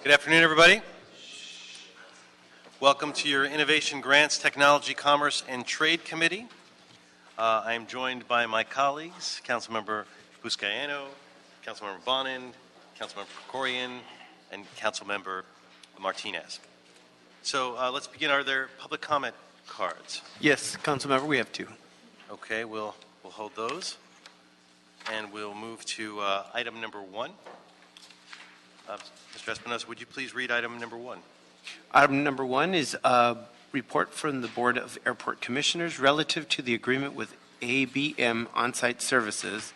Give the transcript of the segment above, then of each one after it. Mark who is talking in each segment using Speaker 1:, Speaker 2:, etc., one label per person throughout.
Speaker 1: Good afternoon, everybody. Welcome to your Innovation Grants, Technology, Commerce, and Trade Committee. I am joined by my colleagues, Councilmember Buscaino, Councilmember Bonin, Councilmember Krikorian, and Councilmember Martinez. So let's begin. Are there public comment cards?
Speaker 2: Yes, Councilmember, we have two.
Speaker 1: Okay, we'll hold those. And we'll move to item number 1. Mr. Espinosa, would you please read item number 1?
Speaker 2: Item number 1 is a report from the Board of Airport Commissioners relative to the agreement with ABM On-Site Services,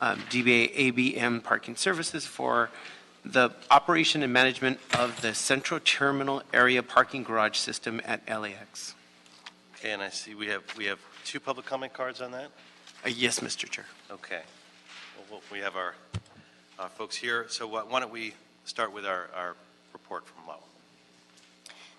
Speaker 2: DBA ABM Parking Services for the operation and management of the Central Terminal Area Parking Garage System at LAX.
Speaker 1: Okay, and I see we have 2 public comment cards on that?
Speaker 2: Yes, Mr. Chair.
Speaker 1: Okay. Well, we have our folks here. So why don't we start with our report from Lowell.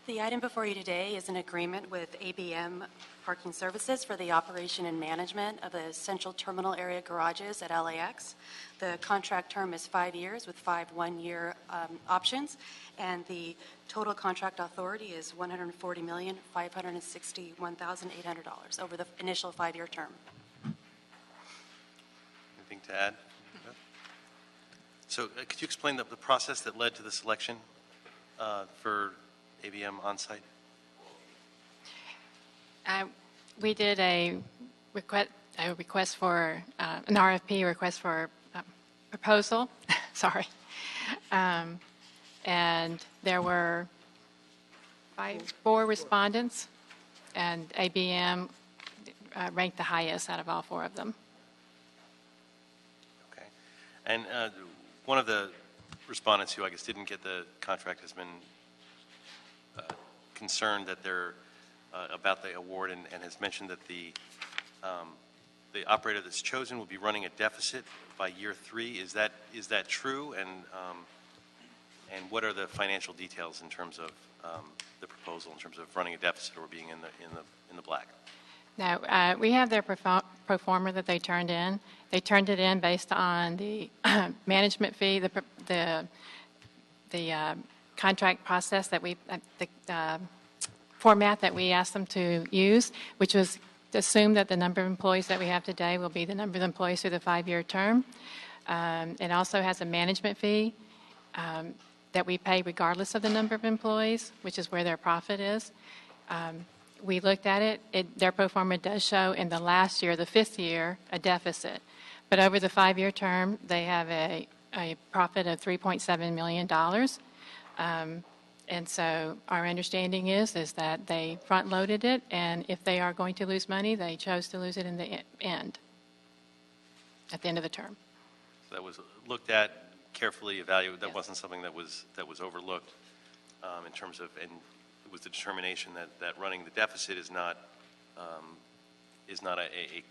Speaker 3: The item before you today is an agreement with ABM Parking Services for the operation and management of the Central Terminal Area garages at LAX. The contract term is 5 years with 5 one-year options, and the total contract authority is $140,561,800 over the initial 5-year term.
Speaker 1: Anything to add? So could you explain the process that led to the selection for ABM On-Site?
Speaker 4: We did a request for an RFP request for proposal. Sorry, and there were 4 respondents, and ABM ranked the highest out of all 4 of them.
Speaker 1: Okay, and one of the respondents who I guess didn't get the contract has been concerned that they're about the award and has mentioned that the operator that's chosen will be running a deficit by year 3. Is that true? And what are the financial details in terms of the proposal, in terms of running a deficit or being in the black?
Speaker 4: Now, we have their pro forma that they turned in. They turned it in based on the management fee, the contract process that the format that we asked them to use, which was to assume that the number of employees that we have today will be the number of employees through the 5-year term. It also has a management fee that we pay regardless of the number of employees, which is where their profit is. We looked at it. Their pro forma does show in the last year, the 5th year, a deficit. But over the 5-year term, they have a profit of $3.7 million. And so our understanding is that they front-loaded it, and if they are going to lose money, they chose to lose it in the end, at the end of the term.
Speaker 1: So that was looked at, carefully evaluated. That
Speaker 4: Yes.
Speaker 1: wasn't something that was overlooked in terms of, and it was the determination that running the deficit is not a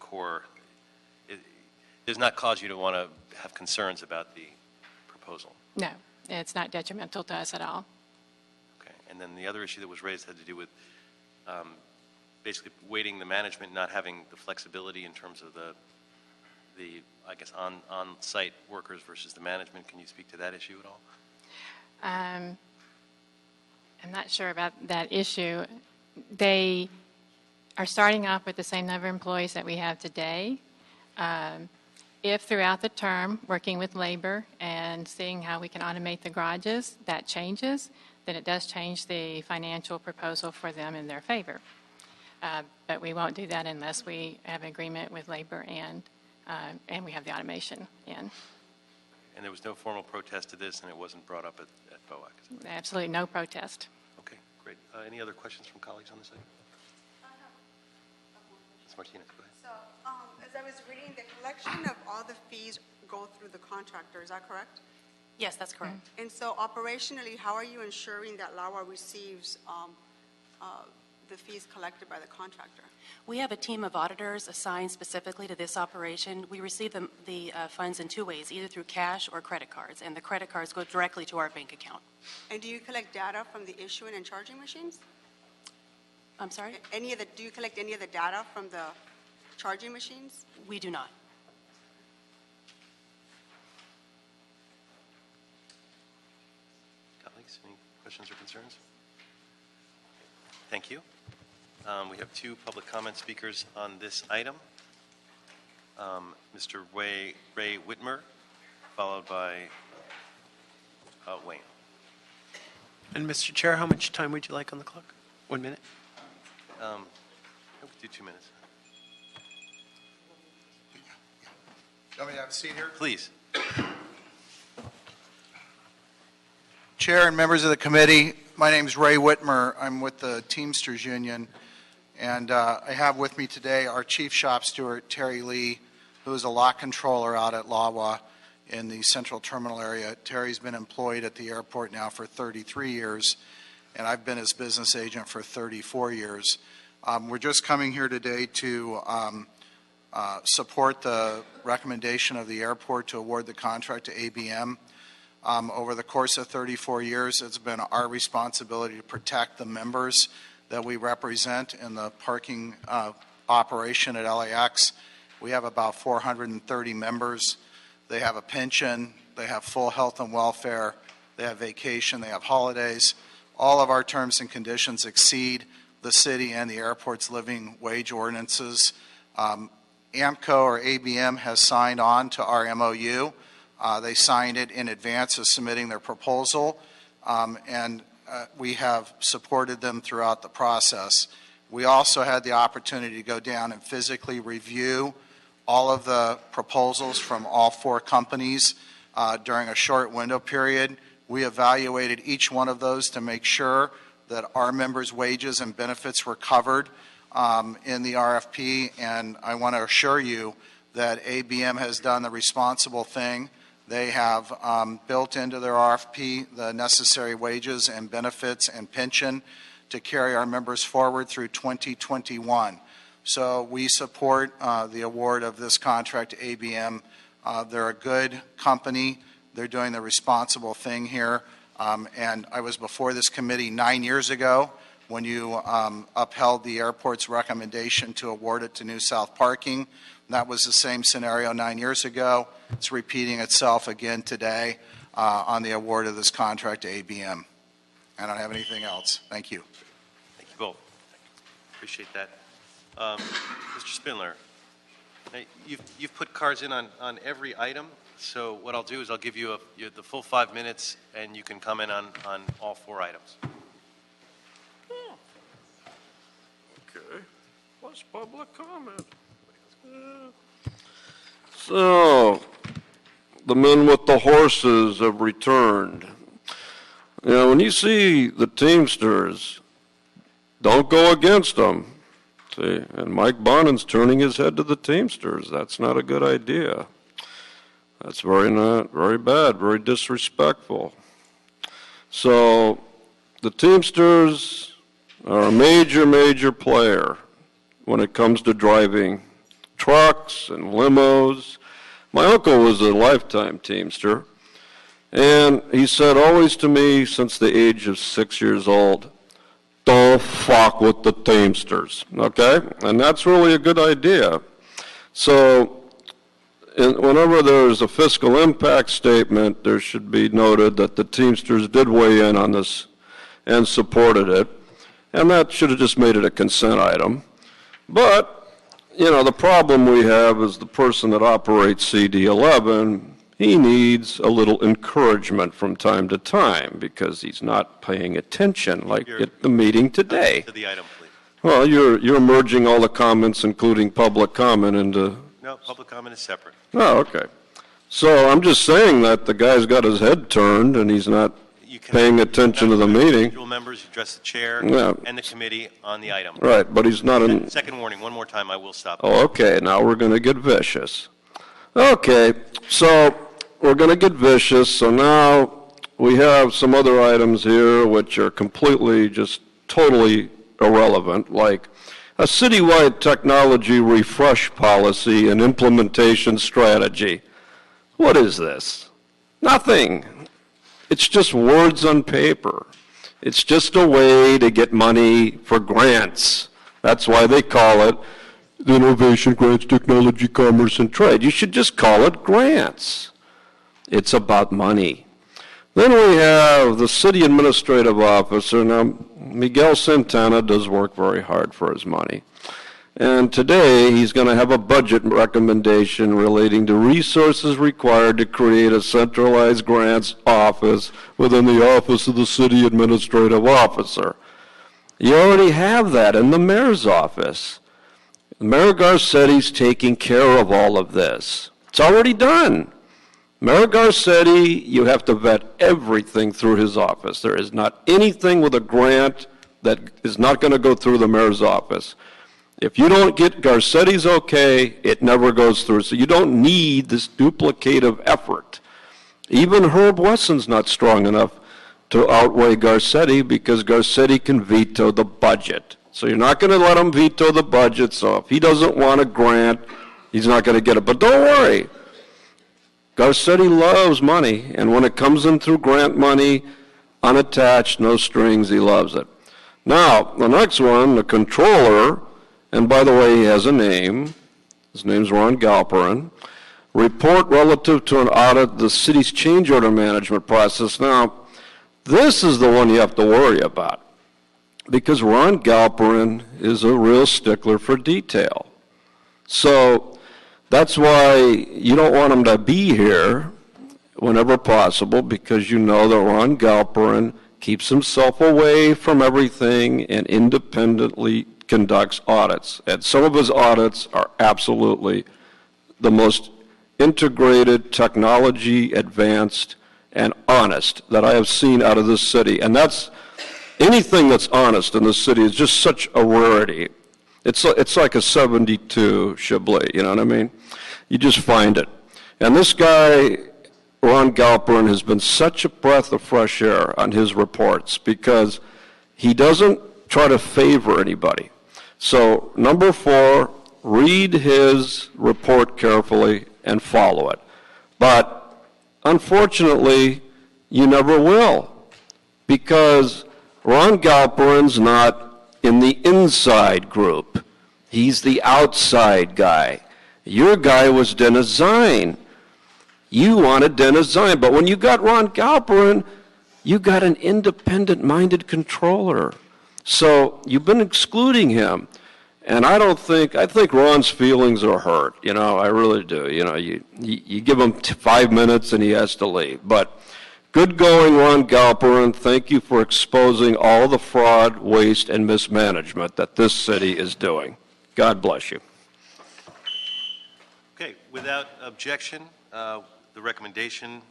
Speaker 1: core. It does not cause you to want to have concerns about the proposal.
Speaker 4: No, it's not detrimental to us at all.
Speaker 1: Okay, and then the other issue that was raised had to do with basically weighting the management, not having the flexibility in terms of the I guess on-site workers versus the management. Can you speak to that issue at all?
Speaker 4: I'm not sure about that issue. They are starting off with the same number of employees that we have today. If throughout the term, working with labor and seeing how we can automate the garages, that changes, then it does change the financial proposal for them in their favor. But we won't do that unless we have an agreement with labor and we have the automation in.
Speaker 1: And there was no formal protest to this, and it wasn't brought up at BOAC?
Speaker 4: Absolutely no protest.
Speaker 1: Okay, great. Any other questions from colleagues on this item? Ms. Martinez, go ahead.
Speaker 5: So, as I was reading, the collection of all the fees go through the contractor, is that correct?
Speaker 3: Yes, that's correct.
Speaker 5: And so operationally, how are you ensuring that LAWA receives the fees collected by the contractor?
Speaker 3: We have a team of auditors assigned specifically to this operation. We receive the funds in 2 ways, either through cash or credit cards, and the credit cards go directly to our bank account.
Speaker 5: And do you collect data from the issuing and charging machines?
Speaker 3: I'm sorry?
Speaker 5: Do you collect any of the data from the charging machines?
Speaker 3: We do not.
Speaker 1: Colleagues, Thank you. We have two public comment speakers on this item. Mr. Ray Whitmer, followed by Wayne.
Speaker 2: And Mr. Chair, how much time would you like on the clock? 1 minute?
Speaker 1: We could do 2 minutes.
Speaker 6: You want me to have a seat here?
Speaker 1: Please.
Speaker 6: Chair and members of the committee, my name is Ray Whitmer. I'm with the Teamsters Union, and I have with me today our Chief Shop Steward, Terry Lee, who is a lot controller out at LAWA in the Central Terminal area. Terry's been employed at the airport now for 33 years, and I've been his business agent for 34 years. We're just coming here today to support the recommendation of the airport to award the contract to ABM. Over the course of 34 years, it's been our responsibility to protect the members that we represent in the parking operation at LAX. We have about 430 members. They have a pension, they have full health and welfare, they have vacation, they have holidays. All of our terms and conditions exceed the city and the airport's living wage ordinances. AMCO or ABM has signed on to our MOU. They signed it in advance of submitting their proposal, and we have supported them throughout the process. We also had the opportunity to go down and physically review all of the proposals from all four companies during a short window period. We evaluated each one of those to make sure that our members' wages and benefits were covered in the RFP, and I want to assure you that ABM has done the responsible thing. They have built into their RFP the necessary wages and benefits and pension to carry our members forward through 2021. So we support the award of this contract to ABM. They're a good company. They're doing the responsible thing here. And I was before this committee 9 years ago when you upheld the airport's recommendation to award it to New South Parking. That was the same scenario 9 years ago. It's repeating itself again today on the award of this contract to ABM. I don't have anything else. Thank you.
Speaker 1: Thank you both. Appreciate that. Mr. Spindler, you've put cards in on every item, so what I'll do is I'll give you the full 5 minutes, and you can comment on all 4 items.
Speaker 7: Okay. What's public comment? So, the men with the horses have returned. You know, when you see the Teamsters, don't go against them. See, and Mike Bonin's turning his head to the Teamsters. That's not a good idea. That's very bad, very disrespectful. So, the Teamsters are a major player when it comes to driving trucks and limos. My uncle was a lifetime Teamster, and he said always to me since the age of 6 years old, don't fuck with the Teamsters, okay? And that's really a good idea. So whenever there's a fiscal impact statement, there should be noted that the Teamsters did weigh in on this and supported it, and that should have just made it a consent item. But you know, the problem we have is the person that operates CD11, he needs a little encouragement from time to time because he's not paying attention like at the meeting today.
Speaker 1: To the item, please.
Speaker 7: Well, you're merging all the comments, including public comment, into...
Speaker 1: No, public comment is separate.
Speaker 7: Oh, okay. So I'm just saying that the guy's got his head turned and he's not paying attention to the meeting.
Speaker 1: Individual members address the chair and the committee on the item.
Speaker 7: Right, but he's not in...
Speaker 1: Second warning, one more time, I will stop.
Speaker 7: Oh, okay, now we're going to get vicious. Okay, so we're going to get vicious, so now we have some other items here which are completely, just totally irrelevant, like a citywide technology refresh policy and implementation strategy. What is this? Nothing. It's just words on paper. It's just a way to get money for grants. That's why they call it the Innovation, Grants, Technology, Commerce, and Trade. You should just call it grants. It's about money. Then we have the city administrative officer. Now, Miguel Santana does work very hard for his money. And today, he's going to have a budget recommendation relating to resources required to create a centralized grants office within the office of the city administrative officer. You already have that in the mayor's office. Mayor Garcetti's taking care of all of this. It's already done. Mayor Garcetti, you have to vet everything through his office. There is not anything with a grant that is not going to go through the mayor's office. If you don't get Garcetti's okay, it never goes through. So you don't need this duplicative effort. Even Herb Wesson's not strong enough to outweigh Garcetti because Garcetti can veto the budget. So you're not going to let him veto the budget. So if he doesn't want a grant, he's not going to get it. But don't worry. Garcetti loves money, and when it comes in through grant money, unattached, no strings, he loves it. Now, the next one, the controller, and by the way, he has a name. His name's Ron Galperin. Report relative to an audit of the city's change order management process. Now, this is the one you have to worry about, because Ron Galperin is a real stickler for detail. So that's why you don't want him to be here whenever possible, because you know that Ron Galperin keeps himself away from everything and independently conducts audits. And some of his audits are absolutely the most integrated, technology advanced, and honest that I have seen out of this city. And that's, anything that's honest in this city is just such a rarity. It's like a 72 Chablis, you know what I mean? You just find it. And this guy, Ron Galperin, has been such a breath of fresh air on his reports because he doesn't try to favor anybody. So, number 4, read his report carefully and follow it. But, unfortunately, you never will, because Ron Galperin's not in the inside group. He's the outside guy. Your guy was Dennis Zine. You wanted Dennis Zine, but when you got Ron Galperin, you got an independent-minded controller. So you've been excluding him. And I think Ron's feelings are hurt. You know, I really do. You know, you give him 5 minutes and he has to leave. But good going, Ron Galperin. Thank you for exposing all the fraud, waste, and mismanagement that this city is doing. God bless you.
Speaker 1: Okay, without objection, the recommendation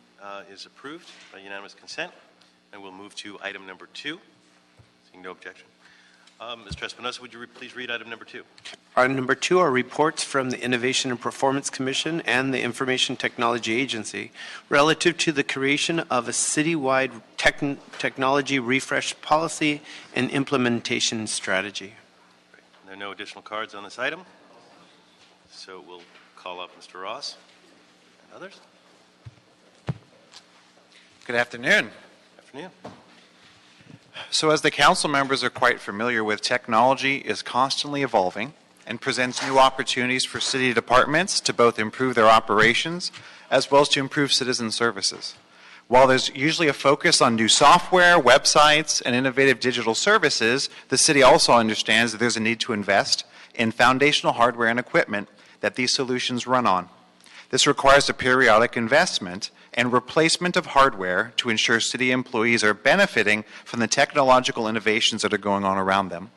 Speaker 1: is approved by unanimous consent, and we'll move to item number 2. Seeing no objection. Mr. Espinosa, would you please read item number 2?
Speaker 2: Item number 2 are reports from the Innovation and Performance Commission and the Information Technology Agency relative to the creation of a citywide technology refresh policy and implementation strategy.
Speaker 1: There are no additional cards on this item, so we'll call up Mr. Ross and others.
Speaker 8: Good afternoon.
Speaker 1: Afternoon.
Speaker 8: So as the council members are quite familiar with, technology is constantly evolving and presents new opportunities for city departments to both improve their operations as well as to improve citizen services. While there's usually a focus on new software, websites, and innovative digital services, the city also understands that there's a need to invest in foundational hardware and equipment that these solutions run on. This requires a periodic investment and replacement of hardware to ensure city employees are benefiting from the technological innovations that are going on around them.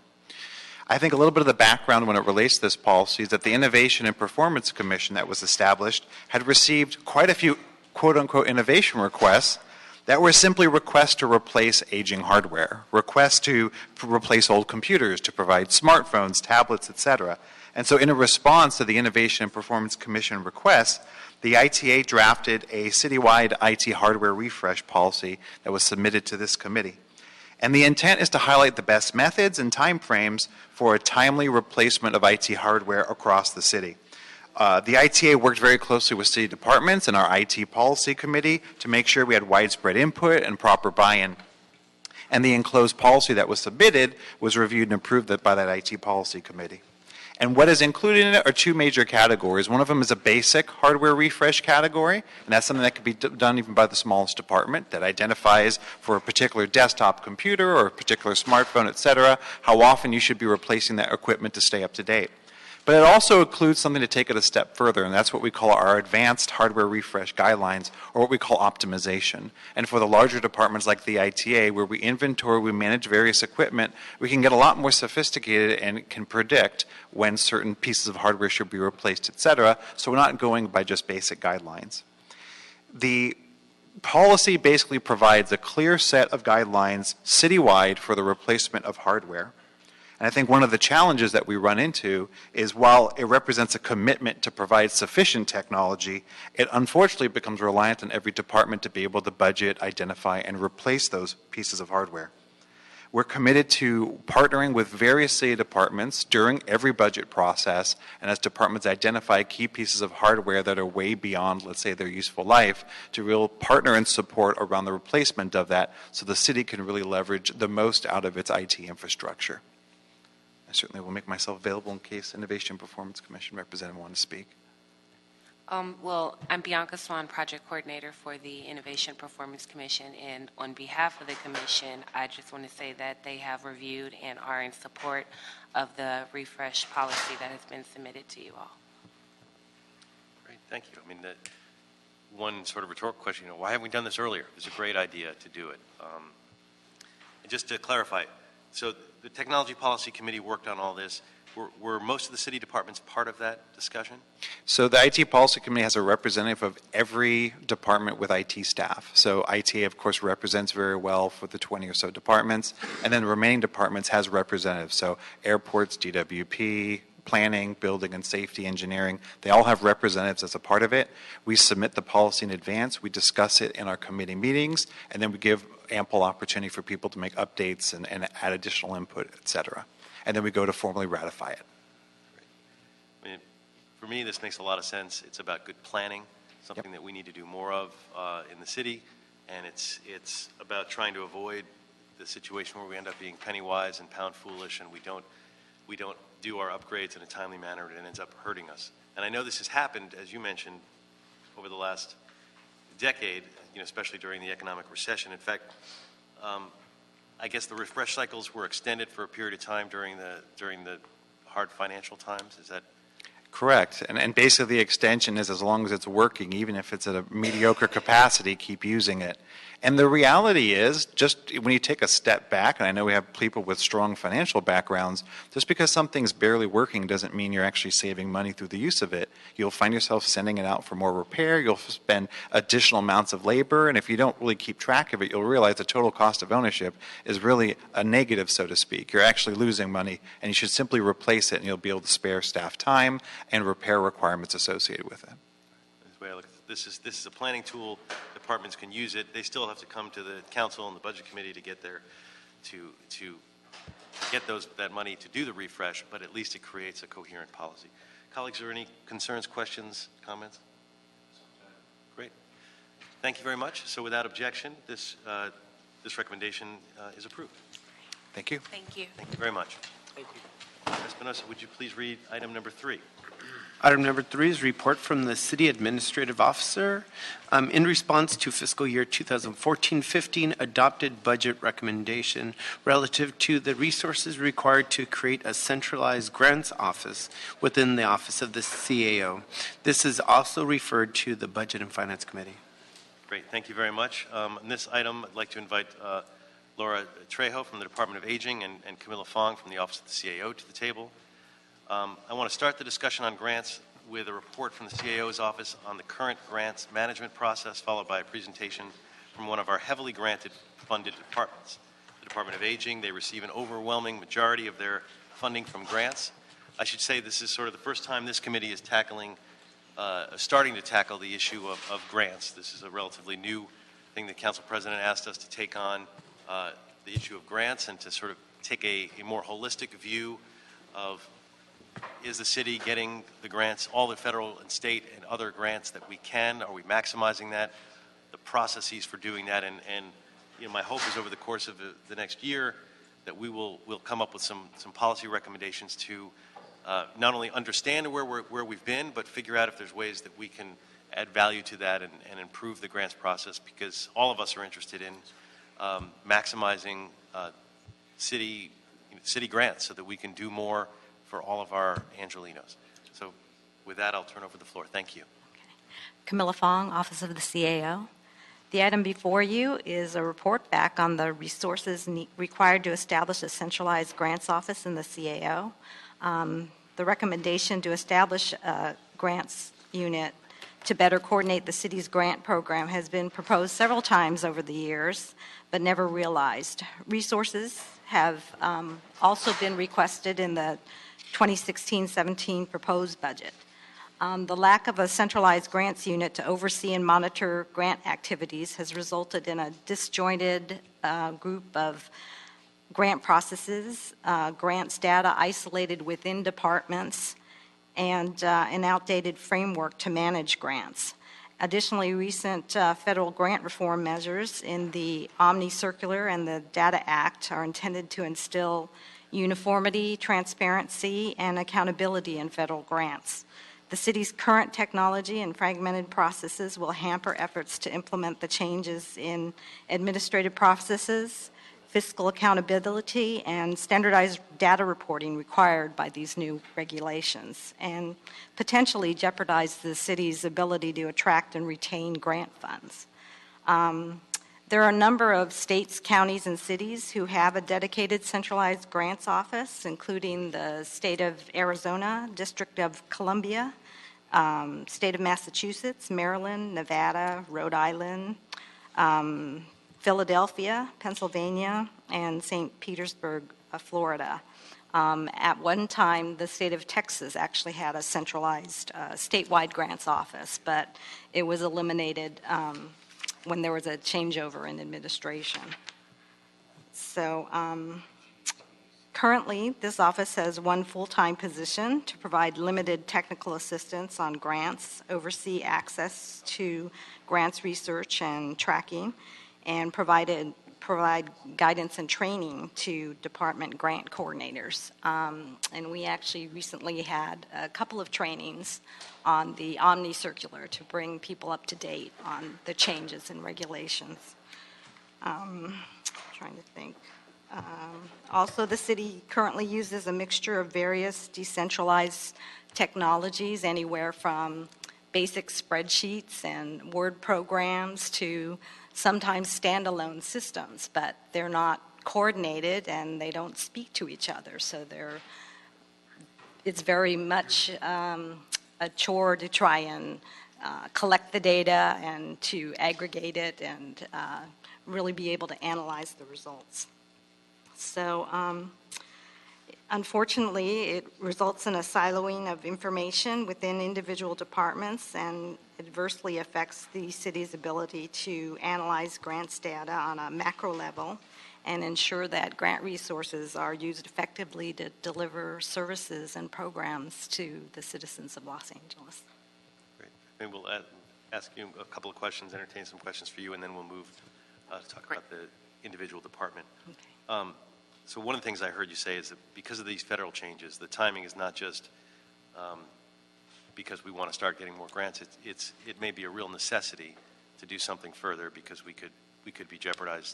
Speaker 8: I think a little bit of the background when it relates to this policy is that the Innovation and Performance Commission that was established had received quite a few quote-unquote innovation requests that were simply requests to replace aging hardware, requests to replace old computers, to provide smartphones, tablets, etc. And so in a response to the Innovation and Performance Commission requests, the ITA drafted a citywide IT hardware refresh policy that was submitted to this committee. And the intent is to highlight the best methods and timeframes for a timely replacement of IT hardware across the city. The ITA worked very closely with city departments and our IT policy committee to make sure we had widespread input and proper buy-in. And the enclosed policy that was submitted was reviewed and approved by that IT policy committee. And what is included in it are two major categories. One of them is a basic hardware refresh category, and that's something that could be done even by the smallest department that identifies for a particular desktop computer or a particular smartphone, et cetera, how often you should be replacing that equipment to stay up to date. But it also includes something to take it a step further, and that's what we call our advanced hardware refresh guidelines, or what we call optimization. And for the larger departments like the ITA, where we inventory, we manage various equipment, we can get a lot more sophisticated and can predict when certain pieces of hardware should be replaced, et cetera, so we're not going by just basic guidelines. The policy basically provides a clear set of guidelines citywide for the replacement of hardware. And I think one of the challenges that we run into is while it represents a commitment to provide sufficient technology, it unfortunately becomes reliant on every department to be able to budget, identify, and replace those pieces of hardware. We're committed to partnering with various city departments during every budget process, and as departments identify key pieces of hardware that are way beyond, let's say, their useful life, to really partner and support around the replacement of that so the city can really leverage the most out of its IT infrastructure. I certainly will make myself available in case Innovation Performance Commission representative want to speak.
Speaker 9: Well, I'm Bianca Swan, Project Coordinator for the Innovation Performance Commission, and on behalf of the Commission, I just want to say that they have reviewed and are in support of the refresh policy that has been submitted to you all.
Speaker 1: Great, thank you. I mean, one sort of rhetorical question, why haven't we done this earlier? It's a great idea to do it. And just to clarify, so the Technology Policy Committee worked on all this. Were most of the city departments part of that discussion?
Speaker 8: So the IT Policy Committee has a representative of every department with IT staff. So IT, of course, represents very well for the 20 or so departments, and then the remaining departments has representatives. So airports, DWP, planning, building and safety, engineering, they all have representatives as a part of it. We submit the policy in advance, we discuss it in our committee meetings, and then we give ample opportunity for people to make updates and add additional input, et cetera. And then we go to formally ratify it.
Speaker 1: I mean, for me, this makes a lot of sense. It's about good planning, something that we need to do more of in the city, and it's about trying to avoid the situation where we end up being penny wise and pound foolish, and we don't do our upgrades in a timely manner, and it ends up hurting us. And I know this has happened, as you mentioned, over the last decade, especially during the economic recession. In fact, I guess the refresh cycles were extended for a period of time during the hard financial times. Is that
Speaker 8: correct? And basically the extension is as long as it's working, even if it's at a mediocre capacity, keep using it. And the reality is, just when you take a step back, and I know we have people with strong financial backgrounds, just because something's barely working doesn't mean you're actually saving money through the use of it. You'll find yourself sending it out for more repair, you'll spend additional amounts of labor, and if you don't really keep track of it, you'll realize the total cost of ownership is really a negative, so to speak. You're actually losing money, and you should simply replace it, and you'll be able to spare staff time and repair requirements associated with it.
Speaker 1: This is a planning tool. Departments can use it. They still have to come to the council and the budget committee to get there, to get that money to do the refresh. But at least it creates a coherent policy. Colleagues, are there any concerns, questions, comments? Great. Thank you very much. So, without objection, this recommendation is approved.
Speaker 8: Thank you.
Speaker 9: Thank you.
Speaker 1: Thank you very much. Thank you. Espinosa, would you please read item number 3?
Speaker 2: Item number 3 is report from the City Administrative Officer in response to fiscal year 2014-15 adopted budget recommendation relative to the resources required to create a centralized grants office within the office of the CAO. This is also referred to the Budget and Finance Committee.
Speaker 1: Great. Thank you very much. On this item, I'd like to invite Laura Trejo from the Department of Aging and Camilla Fong from the Office of the CAO to the table. I want to start the discussion on grants with a report from the CAO's office on the current grants management process, followed by a presentation from one of our heavily granted funded departments. The Department of Aging, they receive an overwhelming majority of their funding from grants. I should say this is sort of the first time this committee is starting to tackle the issue of grants. This is a relatively new thing. The Council President asked us to take on the issue of grants and to sort of take a more holistic view of, is the city getting the grants, all the federal and state and other grants that we can? Are we maximizing that? The processes for doing that, and my hope is over the course of the next year that we'll come up with some policy recommendations to not only understand where we've been, but figure out if there's ways that we can add value to that and improve the grants process, because all of us are interested in maximizing city grants so that we can do more for all of our Angelinos. So with that, I'll turn over the floor. Thank you.
Speaker 10: Camilla Fong, Office of the CAO. The item before you is a report back on the resources required to establish a centralized grants office in the CAO. The recommendation to establish a grants unit to better coordinate the city's grant program has been proposed several times over the years, but never realized. Resources have also been requested in the 2016-17 proposed budget. The lack of a centralized grants unit to oversee and monitor grant activities has resulted in a disjointed group of grant processes, grants data isolated within departments, and an outdated framework to manage grants. Additionally, recent federal grant reform measures in the Omni Circular and the Data Act are intended to instill uniformity, transparency, and accountability in federal grants. The city's current technology and fragmented processes will hamper efforts to implement the changes in administrative processes, fiscal accountability, and standardized data reporting required by these new regulations, and potentially jeopardize the city's ability to attract and retain grant funds. There are a number of states, counties, and cities who have a dedicated centralized grants office, including the state of Arizona, District of Columbia, state of Massachusetts, Maryland, Nevada, Rhode Island, Philadelphia, Pennsylvania, and St. Petersburg, Florida. At one time, the state of Texas actually had a centralized statewide grants office, but it was eliminated when there was a changeover in administration. So currently, this office has one full-time position to provide limited technical assistance on grants, oversee access to grants research and tracking, and provide guidance and training to department grant coordinators. And we actually recently had a couple of trainings on the Omni Circular to bring people up to date on the changes in regulations. Trying to think. Also, the city currently uses a mixture of various decentralized technologies, anywhere from basic spreadsheets and Word programs to sometimes standalone systems, but they're not coordinated and they don't speak to each other. So it's very much a chore to try and collect the data and to aggregate it and really be able to analyze the results. So unfortunately, it results in a siloing of information within individual departments and adversely affects the city's ability to analyze grants data on a macro level and ensure that grant resources are used effectively to deliver services and programs to the citizens of Los Angeles.
Speaker 1: Great. Maybe we'll ask you a couple of questions, entertain some questions for you, and then we'll move to talk about the individual department.
Speaker 10: Okay.
Speaker 1: So one of the things I heard you say is that because of these federal changes, the timing is not just because we want to start getting more grants. It may be a real necessity to do something further because we could be jeopardizing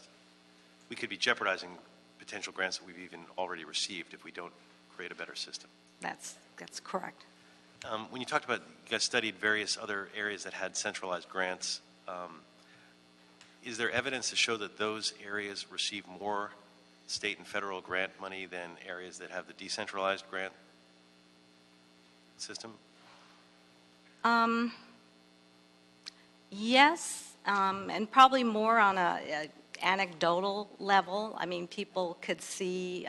Speaker 1: potential grants that we've even already received if we don't create a better system.
Speaker 10: That's correct.
Speaker 1: When you talked about, you guys studied various other areas that had centralized grants, is there evidence to show that those areas receive more state and federal grant money than areas that have the decentralized grant system?
Speaker 10: Yes, and probably more on a anecdotal level. I mean, people could see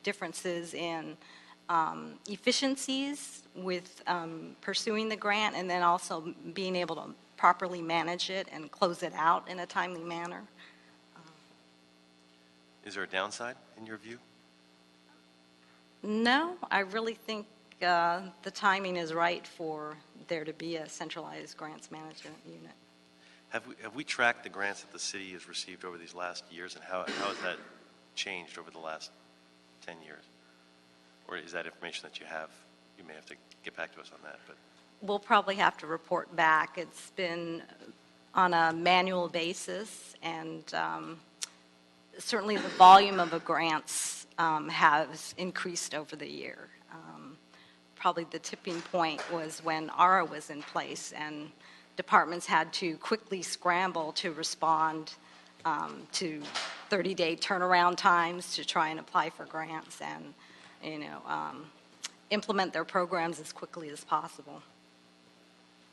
Speaker 10: differences in efficiencies with pursuing the grant and then also being able to properly manage it and close it out in a timely manner.
Speaker 1: Is there a downside in your view?
Speaker 10: No, I really think the timing is right for there to be a centralized grants management unit.
Speaker 1: Have we tracked the grants that the city has received over these last years, and how has that changed over the last 10 years? Or is that information that you have you may have to get back to us on that, but.
Speaker 10: We'll probably have to report back. It's been on a manual basis, and certainly the volume of the grants has increased over the year. Probably the tipping point was when ARA was in place, and departments had to quickly scramble to respond to 30-day turnaround times to try and apply for grants and, implement their programs as quickly as possible.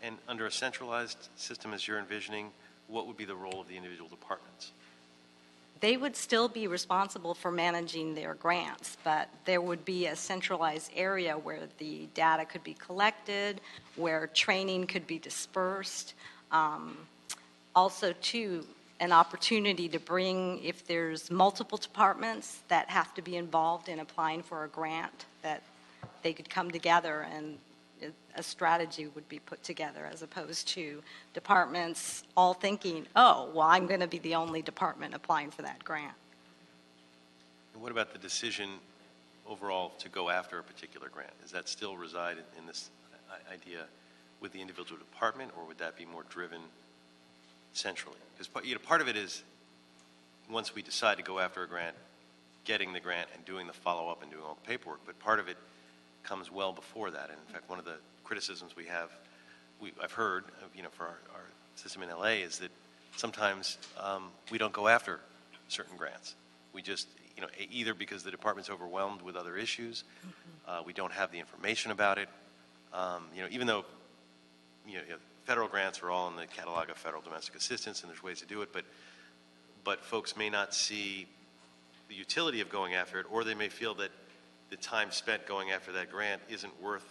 Speaker 1: And under a centralized system as you're envisioning, what would be the role of the individual departments?
Speaker 10: They would still be responsible for managing their grants, but there would be a centralized area where the data could be collected, where training could be dispersed. Also, too, an opportunity to bring, if there's multiple departments that have to be involved in applying for a grant, that they could come together and a strategy would be put together, as opposed to departments all thinking, oh, well, I'm going to be the only department applying for that grant.
Speaker 1: And what about the decision overall to go after a particular grant? Does that still reside in this idea with the individual department, or would that be more driven centrally? Because part of it is, once we decide to go after a grant, getting the grant and doing the follow-up and doing all the paperwork, but part of it comes well before that. And in fact, one of the criticisms I've heard, for our system in LA is that sometimes we don't go after certain grants. We just, either because the department's overwhelmed with other issues, we don't have the information about it. Even though, federal grants are all in the catalog of federal domestic assistance, and there's ways to do it, but folks may not see the utility of going after it, or they may feel that the time spent going after that grant isn't worth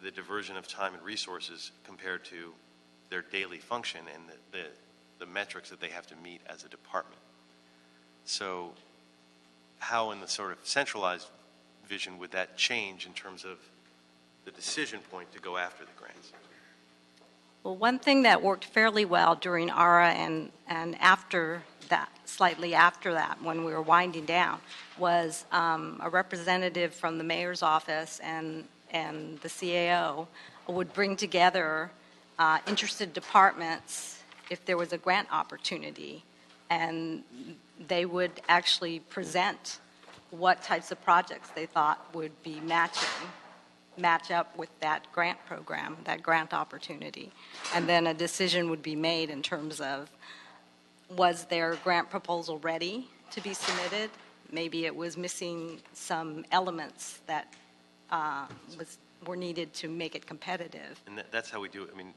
Speaker 1: the diversion of time and resources compared to their daily function and the metrics that they have to meet as a department. So how in the sort of centralized vision would that change in terms of the decision point to go after the grants?
Speaker 10: Well, one thing that worked fairly well during ARA and after that, slightly after that, when we were winding down, was a representative from the mayor's office and the CAO would bring together interested departments if there was a grant opportunity, and they would actually present what types of projects they thought would be match up with that grant program, that grant opportunity. And then a decision would be made in terms of, was their grant proposal ready to be submitted? Maybe it was missing some elements that were needed to make it competitive.
Speaker 1: And that's how we do it. I mean,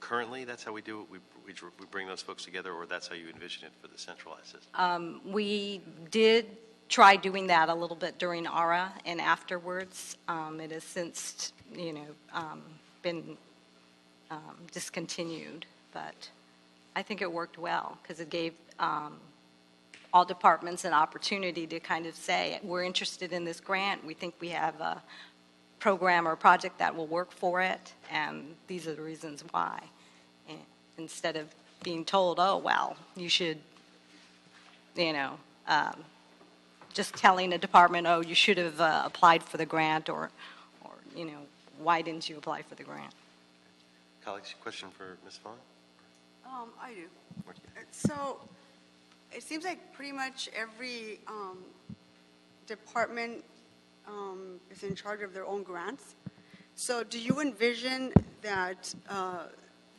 Speaker 1: currently, that's how we do it? We bring those folks together, or that's how you envision it for the centralized system?
Speaker 10: We did try doing that a little bit during ARA and afterwards. It has since, been discontinued, but I think it worked well because it gave all departments an opportunity to kind of say, we're interested in this grant, we think we have a program or project that will work for it, and these are the reasons why. And instead of being told, oh, well, you should, just telling a department, oh, you should have applied for the grant, or why didn't you apply for the grant?
Speaker 1: Colleagues, question for Ms. Swan?
Speaker 5: I do. So it seems like pretty much every department is in charge of their own grants. So do you envision that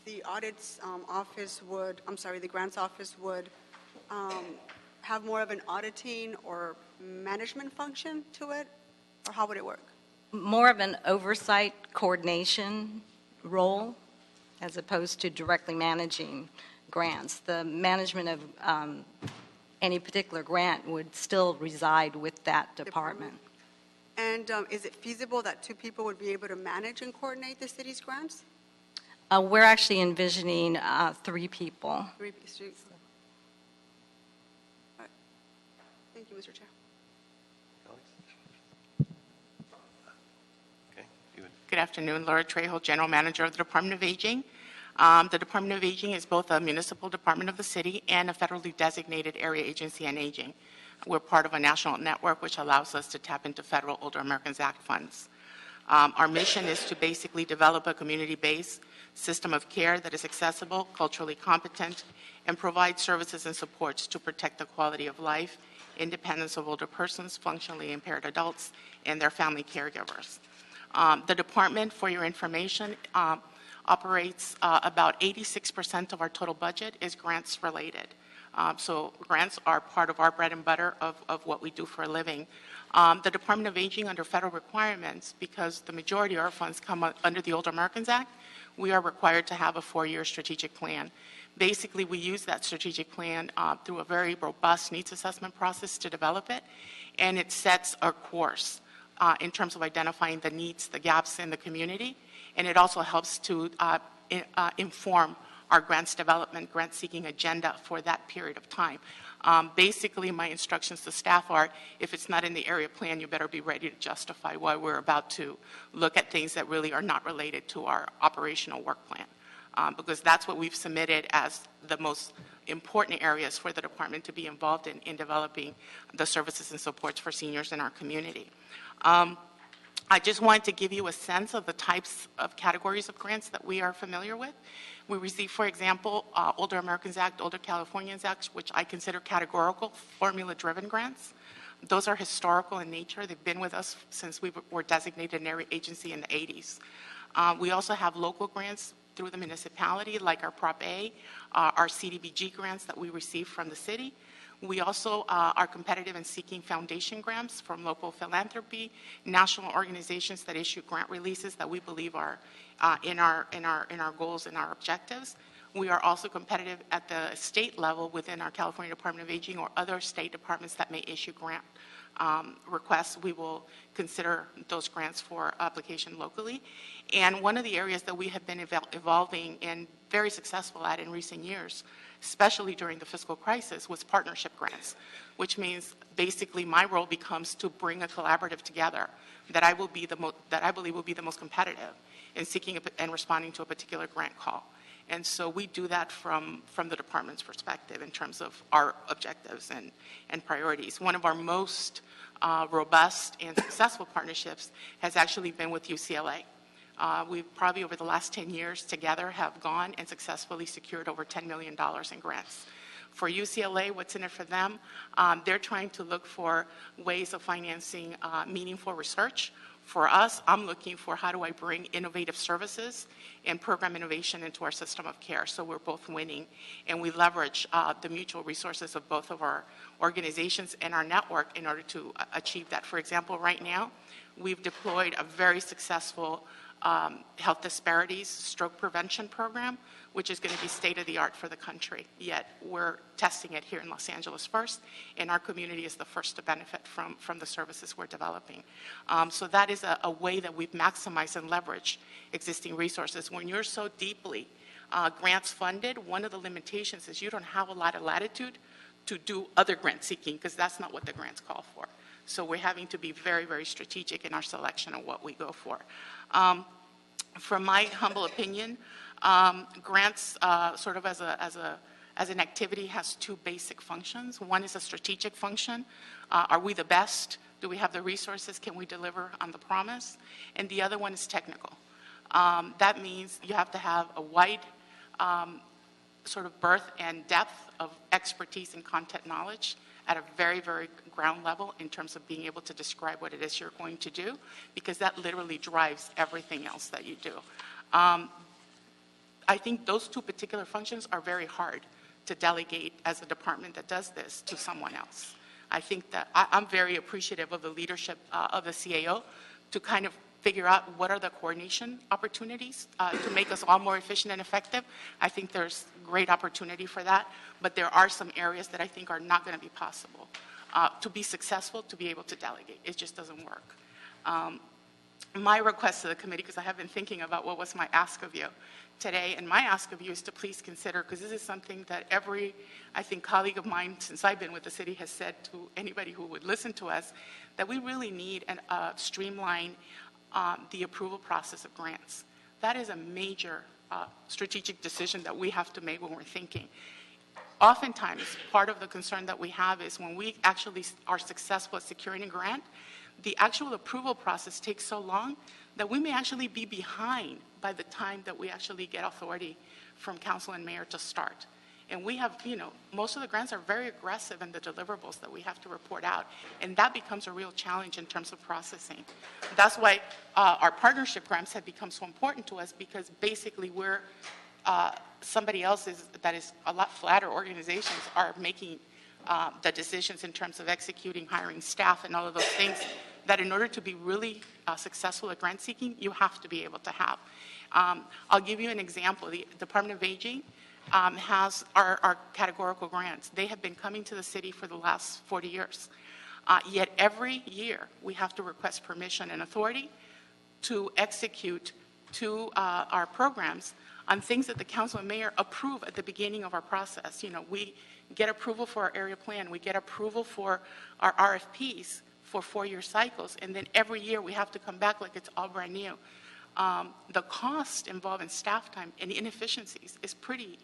Speaker 5: the audits office would, the grants office would have more of an auditing or management function to it? Or how would it work?
Speaker 10: More of an oversight coordination role as opposed to directly managing grants. The management of any particular grant would still reside with that department.
Speaker 5: And is it feasible that two people would be able to manage and coordinate the city's grants?
Speaker 10: We're actually envisioning 3 people.
Speaker 5: Three. All right. Thank you, Mr. Chair.
Speaker 1: Okay.
Speaker 11: Good afternoon, Laura Trejo, General Manager of the Department of Aging. The Department of Aging is both a municipal department of the city and a federally designated area agency on aging. We're part of a national network which allows us to tap into federal Older Americans Act funds. Our mission is to basically develop a community-based system of care that is accessible, culturally competent, and provide services and supports to protect the quality of life, independence of older persons, functionally impaired adults, and their family caregivers. The department, for your information, operates about 86% of our total budget is grants related. So grants are part of our bread and butter of what we do for a living. The Department of Aging, under federal requirements, because the majority of our funds come under the Older Americans Act, we are required to have a 4-year strategic plan. Basically, we use that strategic plan through a very robust needs assessment process to develop it, and it sets our course in terms of identifying the needs, the gaps in the community, and it also helps to inform our grants development, grant seeking agenda for that period of time. Basically, my instructions to staff are, if it's not in the area plan, you better be ready to justify why we're about to look at things that really are not related to our operational work plan. Because that's what we've submitted as the most important areas for the department to be involved in developing the services and supports for seniors in our community. I just wanted to give you a sense of the types of categories of grants that we are familiar with. We receive, for example, Older Americans Act, Older Californians Act, which I consider categorical, formula-driven grants. Those are historical in nature. They've been with us since we were designated an area agency in the 80s. We also have local grants through the municipality, like our Prop A, our CDBG grants that we receive from the city. We also are competitive in seeking foundation grants from local philanthropy, national organizations that issue grant releases that we believe are in our goals and our objectives. We are also competitive at the state level within our California Department of Aging or other state departments that may issue grant requests. We will consider those grants for application locally. And one of the areas that we have been evolving and very successful at in recent years, especially during the fiscal crisis, was partnership grants, which means basically my role becomes to bring a collaborative together that I believe will be the most competitive in seeking and responding to a particular grant call. And so we do that from the department's perspective in terms of our objectives and priorities. One of our most robust and successful partnerships has actually been with UCLA. We've probably over the last 10 years together have gone and successfully secured over $10 million in grants. For UCLA, what's in it for them? They're trying to look for ways of financing meaningful research. For us, I'm looking for how do I bring innovative services and program innovation into our system of care, so we're both winning, and we leverage the mutual resources of both of our organizations and our network in order to achieve that. For example, right now, we've deployed a very successful health disparities stroke prevention program, which is going to be state-of-the-art for the country. Yet we're testing it here in Los Angeles first, and our community is the first to benefit from the services we're developing. So that is a way that we've maximized and leveraged existing resources. When you're so deeply grants funded, one of the limitations is you don't have a lot of latitude to do other grant seeking, because that's not what the grants call for. So we're having to be very, very strategic in our selection of what we go for. From my humble opinion, grants sort of as an activity has two basic functions. One is a strategic function. Are we the best? Do we have the resources? Can we deliver on the promise? And the other one is technical. That means you have to have a wide sort of breadth and depth of expertise and content knowledge at a very, very ground level in terms of being able to describe what it is you're going to do, because that literally drives everything else that you do. I think those two particular functions are very hard to delegate as a department that does this to someone else. I think that I'm very appreciative of the leadership of the CAO to kind of figure out what are the coordination opportunities to make us all more efficient and effective. I think there's great opportunity for that, but there are some areas that I think are not going to be possible to be successful, to be able to delegate. It just doesn't work. My request to the committee, because I have been thinking about what was my ask of you today, and my ask of you is to please consider, because this is something that every, I think, colleague of mine since I've been with the city has said to anybody who would listen to us, that we really need a streamline the approval process of grants. That is a major strategic decision that we have to make when we're thinking. Oftentimes, part of the concern that we have is when we actually are successful at securing a grant, the actual approval process takes so long that we may actually be behind by the time that we actually get authority from council and mayor to start. And we have, most of the grants are very aggressive in the deliverables that we have to report out, and that becomes a real challenge in terms of processing. That's why our partnership grants have become so important to us, because basically we're somebody else that is a lot flatter organizations are making the decisions in terms of executing, hiring staff, and all of those things that in order to be really successful at grant seeking, you have to be able to have. I'll give you an example. The Department of Aging has our categorical grants. They have been coming to the city for the last 40 years. Yet every year we have to request permission and authority to execute to our programs on things that the council and mayor approve at the beginning of our process. We get approval for our area plan, we get approval for our RFPs for 4-year cycles, and then every year we have to come back like it's all brand new. The cost involved in staff time and inefficiencies is pretty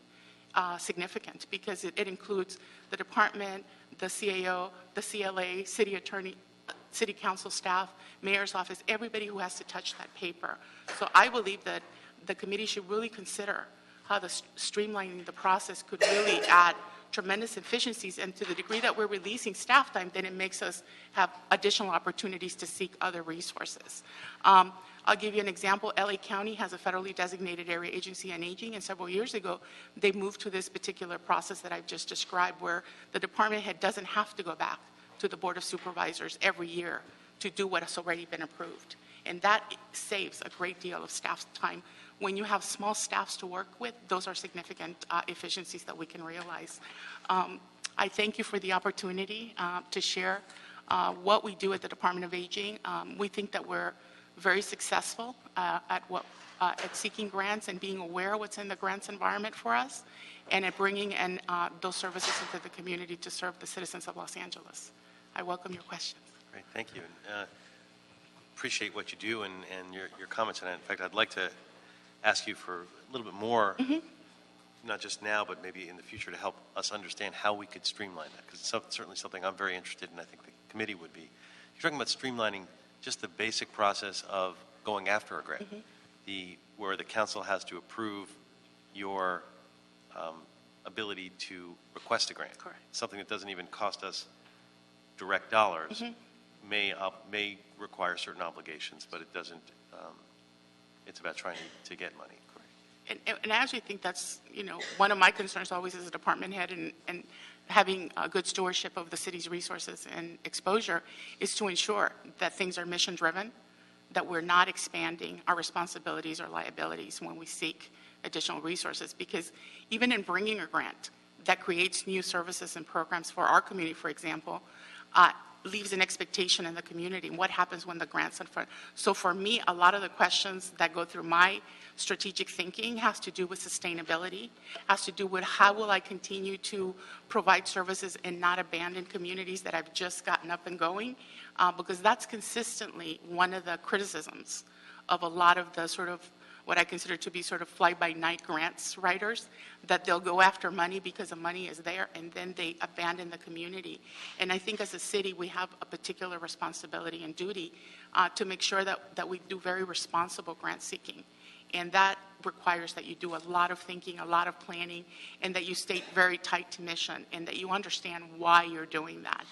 Speaker 11: significant, because it includes the department, the CAO, the CLA, city attorney, city council staff, mayor's office, everybody who has to touch that paper. So I believe that the committee should really consider how the streamlining the process could really add tremendous efficiencies, and to the degree that we're releasing staff time, then it makes us have additional opportunities to seek other resources. I'll give you an example. LA County has a federally designated area agency on aging, and several years ago, they moved to this particular process that I've just described, where the department head doesn't have to go back to the Board of Supervisors every year to do what has already been approved. And that saves a great deal of staff time. When you have small staffs to work with, those are significant efficiencies that we can realize. I thank you for the opportunity to share what we do at the Department of Aging. We think that we're very successful at seeking grants and being aware of what's in the grants environment for us, and at bringing in those services into the community to serve the citizens of Los Angeles. I welcome your questions.
Speaker 1: Great, thank you. Appreciate what you do and your comments on that. In fact, I'd like to ask you for a little bit more, not just now, but maybe in the future, to help us understand how we could streamline that, because it's certainly something I'm very interested in. I think the committee would be. You're talking about streamlining just the basic process of going after a grant, where the council has to approve your ability to request a grant.
Speaker 11: Correct.
Speaker 1: Something that doesn't even cost us direct dollars may require certain obligations, but it doesn't. It's about trying to get money.
Speaker 11: And I actually think that's, one of my concerns always as a department head and having a good stewardship of the city's resources and exposure is to ensure that things are mission driven, that we're not expanding our responsibilities or liabilities when we seek additional resources. Because even in bringing a grant that creates new services and programs for our community, for example, leaves an expectation in the community. What happens when the grant's in front? So for me, a lot of the questions that go through my strategic thinking has to do with sustainability, has to do with how will I continue to provide services and not abandon communities that I've just gotten up and going, because that's consistently one of the criticisms of a lot of the sort of what I consider to be sort of fly-by-night grants writers, that they'll go after money because the money is there, and then they abandon the community. And I think as a city, we have a particular responsibility and duty to make sure that we do very responsible grant seeking. And that requires that you do a lot of thinking, a lot of planning, and that you stay very tight to mission, and that you understand why you're doing that.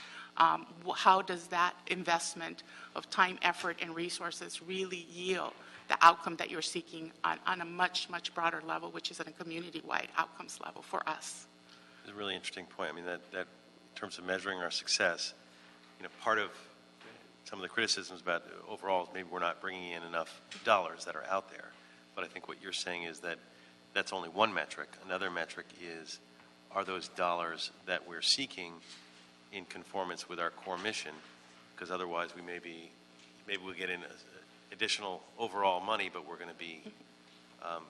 Speaker 11: How does that investment of time, effort, and resources really yield the outcome that you're seeking on a much, much broader level, which is at a community-wide outcomes level for us?
Speaker 1: It's a really interesting point. I mean, that in terms of measuring our success, part of some of the criticisms about overall is maybe we're not bringing in enough dollars that are out there. But I think what you're saying is that that's only one metric. Another metric is, are those dollars that we're seeking in conformance with our core mission? Because otherwise maybe we'll get in additional overall money, but we're going to be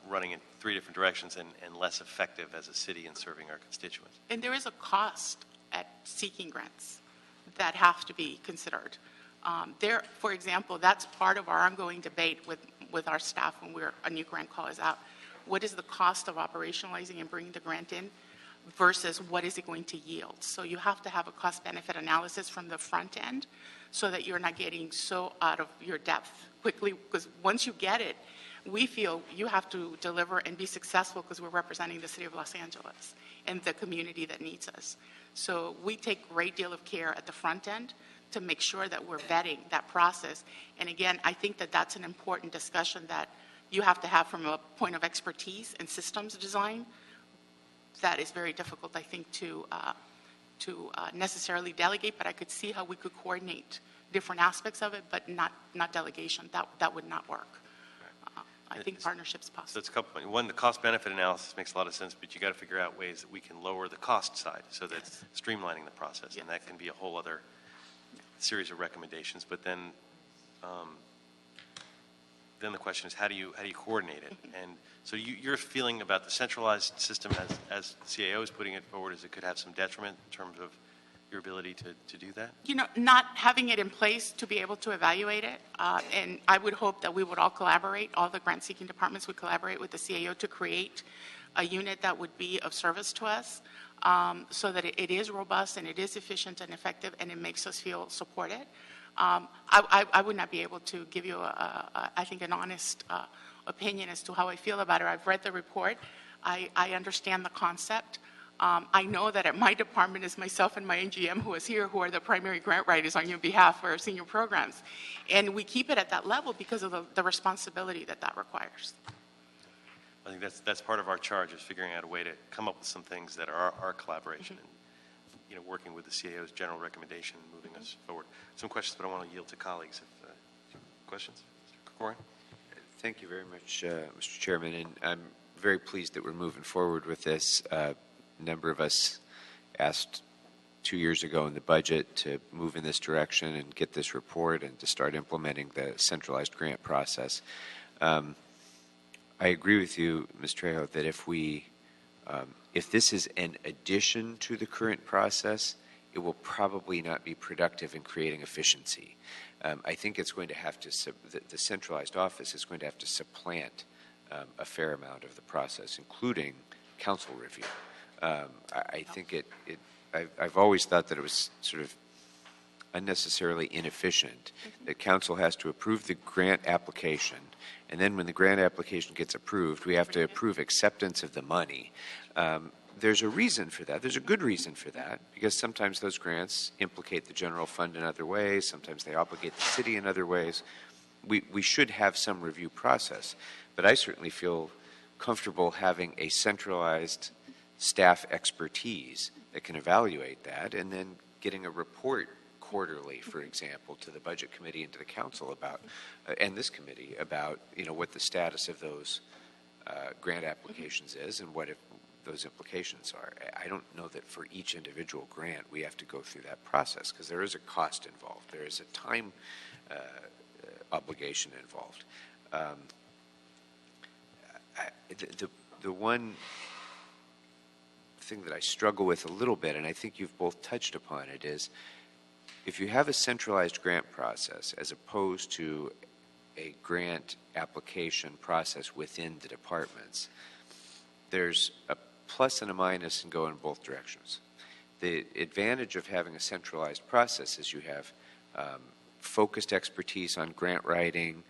Speaker 1: running in 3 different directions and less effective as a city in serving our constituents.
Speaker 11: And there is a cost at seeking grants that have to be considered. For example, that's part of our ongoing debate with our staff when a new grant call is out. What is the cost of operationalizing and bringing the grant in versus what is it going to yield? So you have to have a cost-benefit analysis from the front end so that you're not getting so out of your depth quickly, because once you get it, we feel you have to deliver and be successful because we're representing the city of Los Angeles and the community that needs us. So we take a great deal of care at the front end to make sure that we're vetting that process. And again, I think that that's an important discussion that you have to have from a point of expertise and systems design. That is very difficult, I think, to necessarily delegate, but I could see how we could coordinate different aspects of it, but not delegation. That would not work. I think partnership's
Speaker 1: So
Speaker 11: possible.
Speaker 1: it's a couple points. One, the cost-benefit analysis makes a lot of sense, but you got to figure out ways that we can lower the cost side, so that's streamlining the process, and that can be a whole other series of recommendations. But then the question is, how do you coordinate it? And so your feeling about the centralized system as the CAO is putting it forward is it could have some detriment in terms of your ability to do that?
Speaker 11: You know, not having it in place to be able to evaluate it, and I would hope that we would all collaborate, all the grant-seeking departments would collaborate with the CAO to create a unit that would be of service to us, so that it is robust and it is efficient and effective and it makes us feel supported. I would not be able to give you, I think, an honest opinion as to how I feel about it. I've read the report. I understand the concept. I know that at my department is myself and my NGM who is here, who are the primary grant writers on your behalf for our senior programs. And we keep it at that level because of the responsibility that requires.
Speaker 1: I think that's part of our charge, is figuring out a way to come up with some things that are our collaboration and, you know, working with the CAO's general recommendation and moving us forward. Some questions, but I want to yield to colleagues. Questions? Mr. Krikorian?
Speaker 12: Thank you very much, Mr. Chairman, and I'm very pleased that we're moving forward with this. A number of us asked 2 years ago in the budget to move in this direction and get this report and to start implementing the centralized grant process. I agree with you, Ms. Trejo, that if this is an addition to the current process, it will probably not be productive in creating efficiency. I think it's going to have to, the centralized office is going to have to supplant a fair amount of the process, including council review. I think I've always thought that it was sort of unnecessarily inefficient, that council has to approve the grant application, and then when the grant application gets approved, we have to approve acceptance of the money. There's a reason for that. There's a good reason for that, because sometimes those grants implicate the general fund in other ways. Sometimes they obligate the city in other ways. We should have some review process, but I certainly feel comfortable having a centralized staff expertise that can evaluate that, and then getting a report quarterly, for example, to the budget committee and to the council about, and this committee about, you know, what the status of those grant applications is and what those implications are. I don't know that for each individual grant we have to go through that process, because there is a cost involved. There is a time obligation involved. The one thing that I struggle with a little bit, and I think you've both touched upon it, is if you have a centralized grant process as opposed to a grant application process within the departments, there's a plus and a minus and go in both directions. The advantage of having a centralized process is you have focused expertise on grant writing,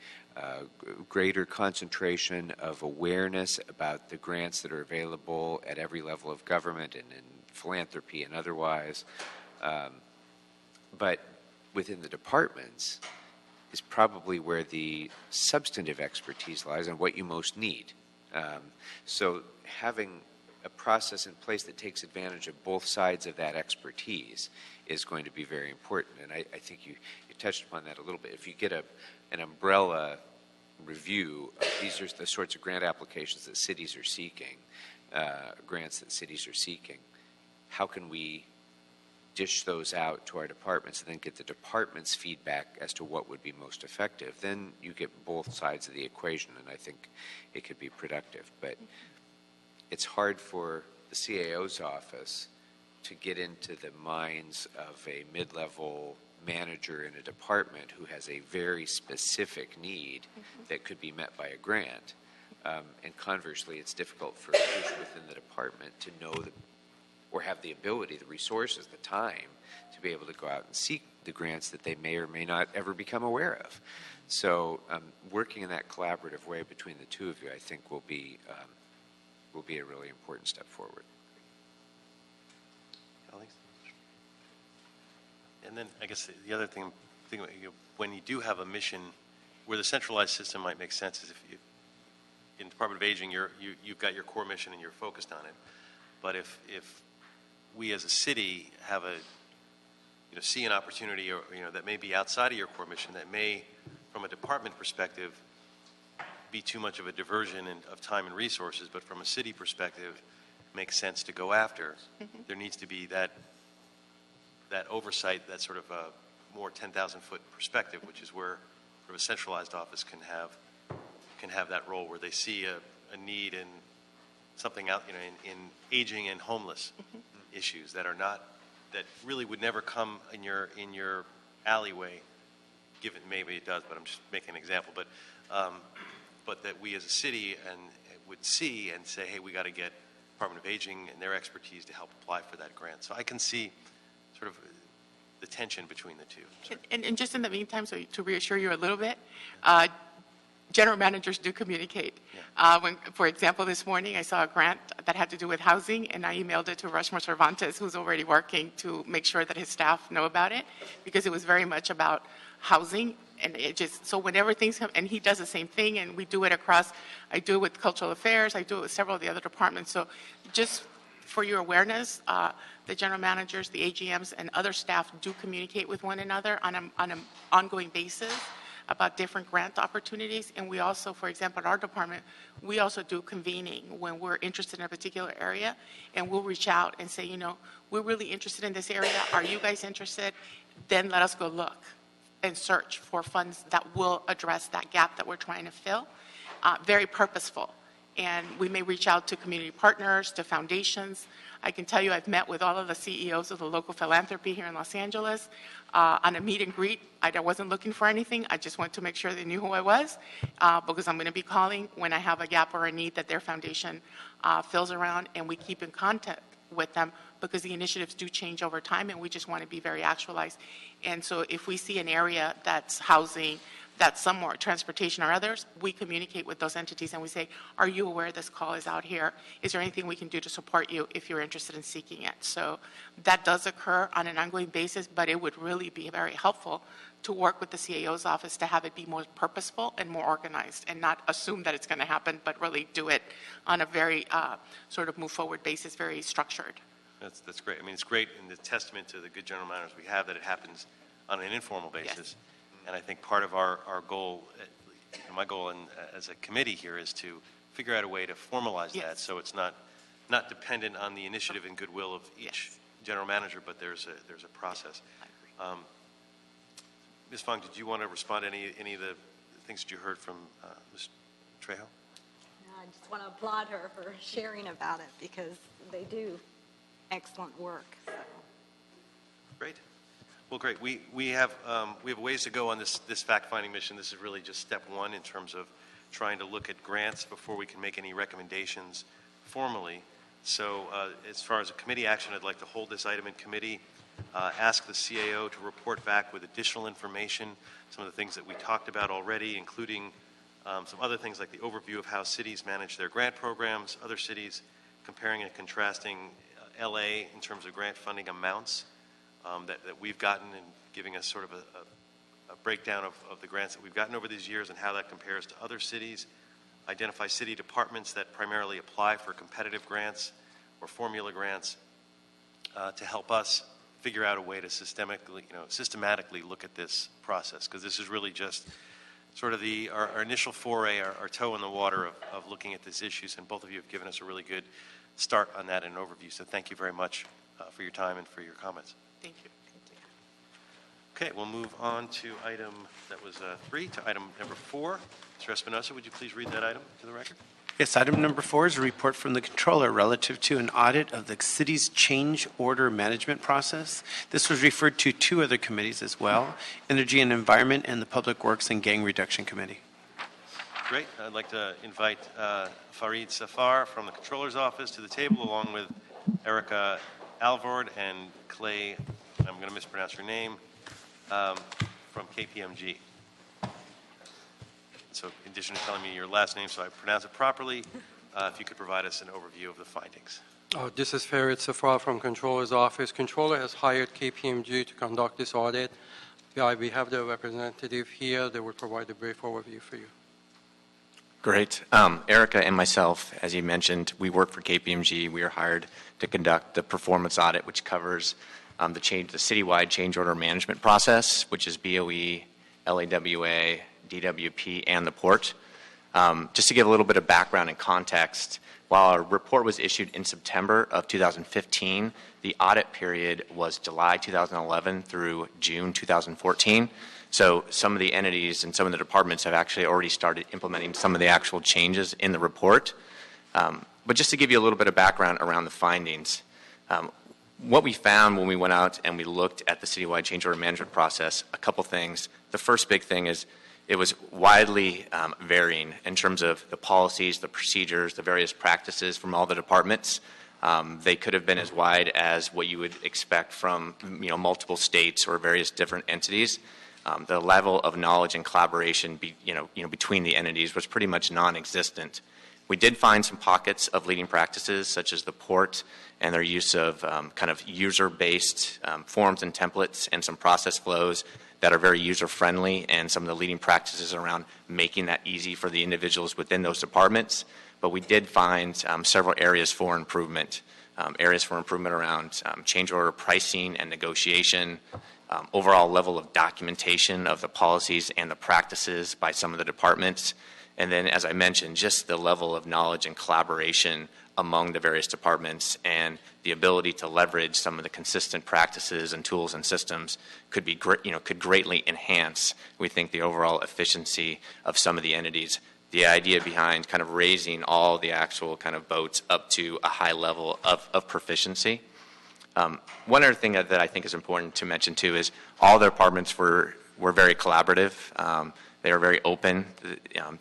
Speaker 12: greater concentration of awareness about the grants that are available at every level of government and in philanthropy and otherwise. But within the departments is probably where the substantive expertise lies and what you most need. So having a process in place that takes advantage of both sides of that expertise is going to be very important. And I think you touched upon that a little bit. If you get an umbrella review of these are the sorts of grant applications that cities are seeking, grants that cities are seeking, how can we dish those out to our departments and then get the department's feedback as to what would be most effective? Then you get both sides of the equation, and I think it could be productive. But it's hard for the CAO's office to get into the minds of a mid-level manager in a department who has a very specific need that could be met by a grant. And conversely, it's difficult for a person within the department to know or have the ability, the resources, the time to be able to go out and seek the grants that they may or may not ever become aware of. So working in that collaborative way between the two of you, I think, will be a really important step forward.
Speaker 1: Colleagues? And then I guess the other thing, when you do have a mission where the centralized system might make sense is if you, in Department of Aging, you've got your core mission and you're focused on it. But if we as a city have a, see an opportunity or, that may be outside of your core mission that may, from a department perspective, be too much of a diversion of time and resources, but from a city perspective, makes sense to go after. There needs to be that oversight, that sort of a more 10,000-foot perspective, which is where sort of a centralized office can have that role where they see a need in something out, in aging and homeless issues that really would never come in your alleyway. Given maybe it does, but I'm just making an example. But that we as a city would see and say, hey, we got to get Department of Aging and their expertise to help apply for that grant. So I can see sort of the tension between the two.
Speaker 11: And just in the meantime, so to reassure you a little bit, general managers do communicate. When, for example, this morning I saw a grant that had to do with housing, and I emailed it to Rushmore Cervantes, who's already working to make sure that his staff know about it, because it was very much about housing. And it just, so whenever things come, and he does the same thing, and we do it across, I do it with Cultural Affairs, I do it with several of the other departments. So just for your awareness, the general managers, the AGMs, and other staff do communicate with one another on an ongoing basis about different grant opportunities. And we also, for example, at our department, we also do convening when we're interested in a particular area, and we'll reach out and say, we're really interested in this area. Are you guys interested? Then let us go look and search for funds that will address that gap that we're trying to fill. Very purposeful. And we may reach out to community partners, to foundations. I can tell you I've met with all of the CEOs of the local philanthropy here in Los Angeles on a meet and greet. I wasn't looking for anything. I just wanted to make sure they knew who I was because I'm going to be calling when I have a gap or a need that their foundation fills around, and we keep in contact with them because the initiatives do change over time, and we just want to be very actualized. And so if we see an area that's housing, that's somewhere, transportation or others, we communicate with those entities and we say, are you aware this call is out here? Is there anything we can do to support you if you're interested in seeking it? So that does occur on an ongoing basis, but it would really be very helpful to work with the CAO's office to have it be more purposeful and more organized and not assume that it's going to happen, but really do it on a very sort of move forward basis, very structured.
Speaker 1: That's great. I mean, it's great and the testament to the good general managers we have that it happens on an informal basis.
Speaker 11: Yes.
Speaker 1: And I think part of our goal, my goal as a committee here is to figure out a way to formalize that so it's not dependent on the initiative and goodwill of each general manager, but there's a process. Ms. Fong, did you want to respond to any of the things that you heard from Ms. Trejo?
Speaker 10: I just want to applaud her for sharing about it because they do excellent work. So.
Speaker 1: Great. Well, great. We have a ways to go on this fact-finding mission. This is really just step one in terms of trying to look at grants before we can make any recommendations formally. So as far as a committee action, I'd like to hold this item in committee, ask the CAO to report back with additional information, some of the things that we talked about already, including some other things like the overview of how cities manage their grant programs, other cities, comparing and contrasting LA in terms of grant funding amounts that we've gotten, and giving us sort of a breakdown of the grants that we've gotten over these years and how that compares to other cities. Identify city departments that primarily apply for competitive grants or formula grants to help us figure out a way to systematically look at this process, because this is really just sort of our initial foray, our toe in the water of looking at these issues, and both of you have given us a really good start on that and an overview. So thank you very much for your time and for your comments.
Speaker 11: Thank you.
Speaker 1: Okay, we'll move on to item that was 3 to item number 4. Mr. Espinosa, would you please read that item to the record?
Speaker 2: Yes, item number 4 is a report from the Controller relative to an audit of the city's change order management process. This was referred to 2 other committees as well, Energy and Environment and the Public Works and Gang Reduction Committee.
Speaker 1: Great. I'd like to invite Farid Safar from the Controller's Office to the table, along with Erica Alvord and Clay, I'm going to mispronounce your name, from KPMG. So in addition to telling me your last name so I pronounce it properly, if you could provide us an overview of the findings.
Speaker 13: This is Farid Safra from Controller's Office. Controller has hired KPMG to conduct this audit. We have the representative here that will provide a brief overview for you.
Speaker 14: Great. Erica and myself, as you mentioned, we work for KPMG. We are hired to conduct the performance audit, which covers the citywide change order management process, which is BOE, LAWA, DWP, and the port. Just to give a little bit of background and context, while our report was issued in September of 2015, the audit period was July 2011 through June 2014. So some of the entities and some of the departments have actually already started implementing some of the actual changes in the report. But just to give you a little bit of background around the findings, what we found when we went out and we looked at the citywide change order management process, a couple things. The first big thing is it was widely varying in terms of the policies, the procedures, the various practices from all the departments. They could have been as wide as what you would expect from multiple states or various different entities. The level of knowledge and collaboration between the entities was pretty much non-existent. We did find some pockets of leading practices, such as the port and their use of kind of user-based forms and templates and some process flows that are very user-friendly, and some of the leading practices around making that easy for the individuals within those departments. But we did find several areas for improvement around change order pricing and negotiation, overall level of documentation of the policies and the practices by some of the departments, and then, as I mentioned, just the level of knowledge and collaboration among the various departments, and the ability to leverage some of the consistent practices and tools and systems could greatly enhance, we think, the overall efficiency of some of the entities. The idea behind kind of raising all the actual kind of boats up to a high level of proficiency. One other thing that I think is important to mention too is all the departments were very collaborative. They were very open.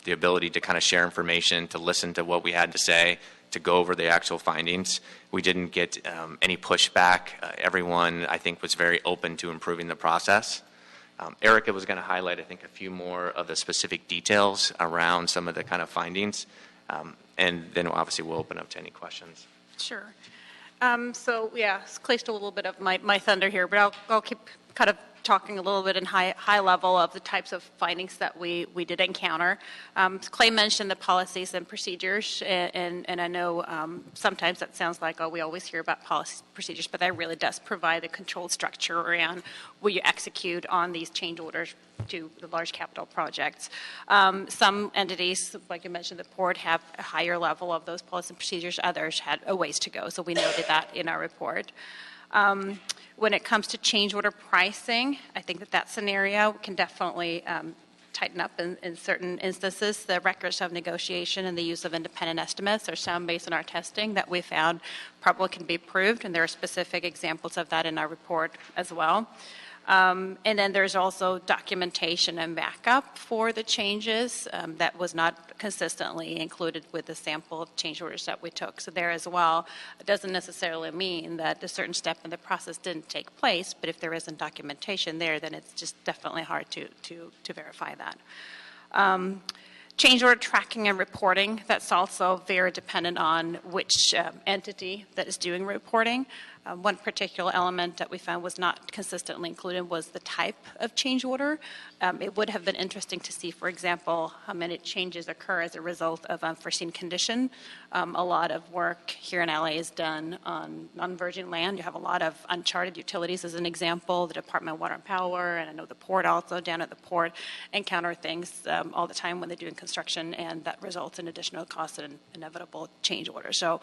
Speaker 14: The ability to kind of share information, to listen to what we had to say, to go over the actual findings. We didn't get any pushback. Everyone, I think, was very open to improving the process. Erica was going to highlight, I think, a few more of the specific details around some of the kind of findings, and then obviously we'll open up to any questions.
Speaker 15: Sure. Clay stole a little bit of my thunder here, but I'll keep kind of talking a little bit in high level of the types of findings that we did encounter. Clay mentioned the policies and procedures, and I know sometimes that sounds like, we always hear about policies and procedures, but that really does provide a controlled structure around what you execute on these change orders to the large capital projects. Some entities, like you mentioned, the port, have a higher level of those policies and procedures. Others had a ways to go, so we noted that in our report. When it comes to change order pricing, I think that scenario can definitely tighten up in certain instances. The records of negotiation and the use of independent estimates are some based on our testing that we found probably can be improved, and there are specific examples of that in our report as well. And then there's also documentation and backup for the changes that was not consistently included with the sample of change orders that we took. So there as well, it doesn't necessarily mean that a certain step in the process didn't take place, but if there isn't documentation there, then it's just definitely hard to verify that. Change order tracking and reporting, that's also very dependent on which entity that is doing reporting. One particular element that we found was not consistently included was the type of change order. It would have been interesting to see, for example, how many changes occur as a result of unforeseen condition. A lot of work here in LA is done on non-virgin land. You have a lot of uncharted utilities as an example, the Department of Water and Power, and I know the port also, down at the port, encounter things all the time when they're doing construction, and that results in additional costs and inevitable change orders. So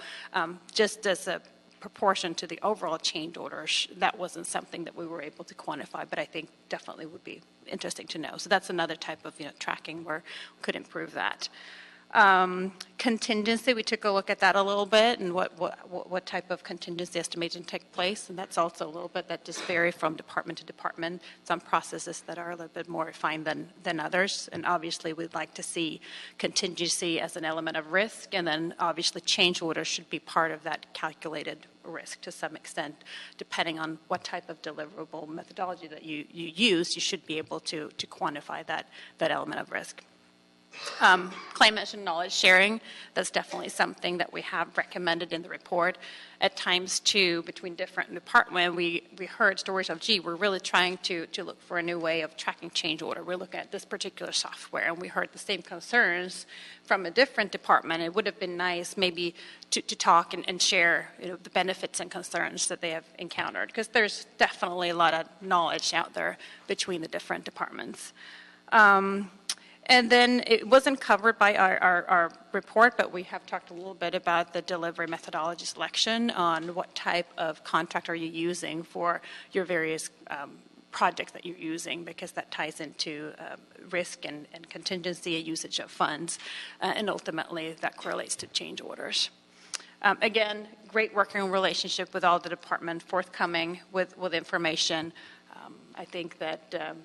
Speaker 15: just as a proportion to the overall change orders, that wasn't something that we were able to quantify, but I think definitely would be interesting to know. So that's another type of tracking where we could improve that. Contingency, we took a look at that a little bit and what type of contingency estimation take place. And that's also a little bit that just vary from department to department. Some processes that are a little bit more refined than others. And obviously, we'd like to see contingency as an element of risk. And then obviously, change orders should be part of that calculated risk to some extent. Depending on what type of deliverable methodology that you use, you should be able to quantify that element of risk. Claim mentioned knowledge sharing. That's definitely something that we have recommended in the report. At times, too, between different departments, we heard stories of, gee, we're really trying to look for a new way of tracking change order. We're looking at this particular software, and we heard the same concerns from a different department. It would have been nice maybe to talk and share the benefits and concerns that they have encountered, because there's definitely a lot of knowledge out there between the different departments. And then it wasn't covered by our report, but we have talked a little bit about the delivery methodology selection on what type of contract are you using for your various projects that you're using, because that ties into risk and contingency and usage of funds, and ultimately that correlates to change orders. Again, great working relationship with all the department, forthcoming with information. I think that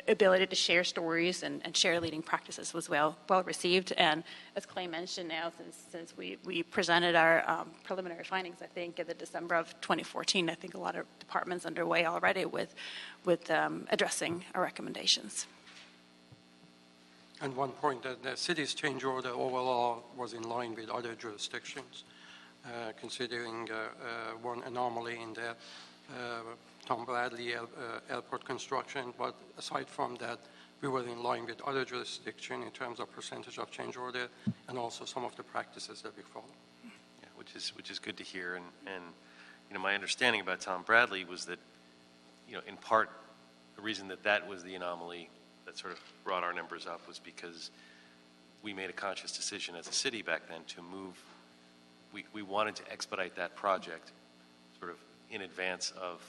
Speaker 15: ability to share stories and share leading practices was well received. And as Clay mentioned now, since we presented our preliminary findings, I think in the December of 2014, I think a lot of departments underway already with addressing our recommendations.
Speaker 13: And one point, that the city's change order overall was in line with other jurisdictions, considering one anomaly in the Tom Bradley airport construction, but aside from that, we were in line with other jurisdictions in terms of percentage of change order and also some of the practices that we follow.
Speaker 1: Yeah, which is good to hear. And my understanding about Tom Bradley was that, in part, the reason that was the anomaly that sort of brought our numbers up was because we made a conscious decision as a city back then to move. We wanted to expedite that project sort of in advance of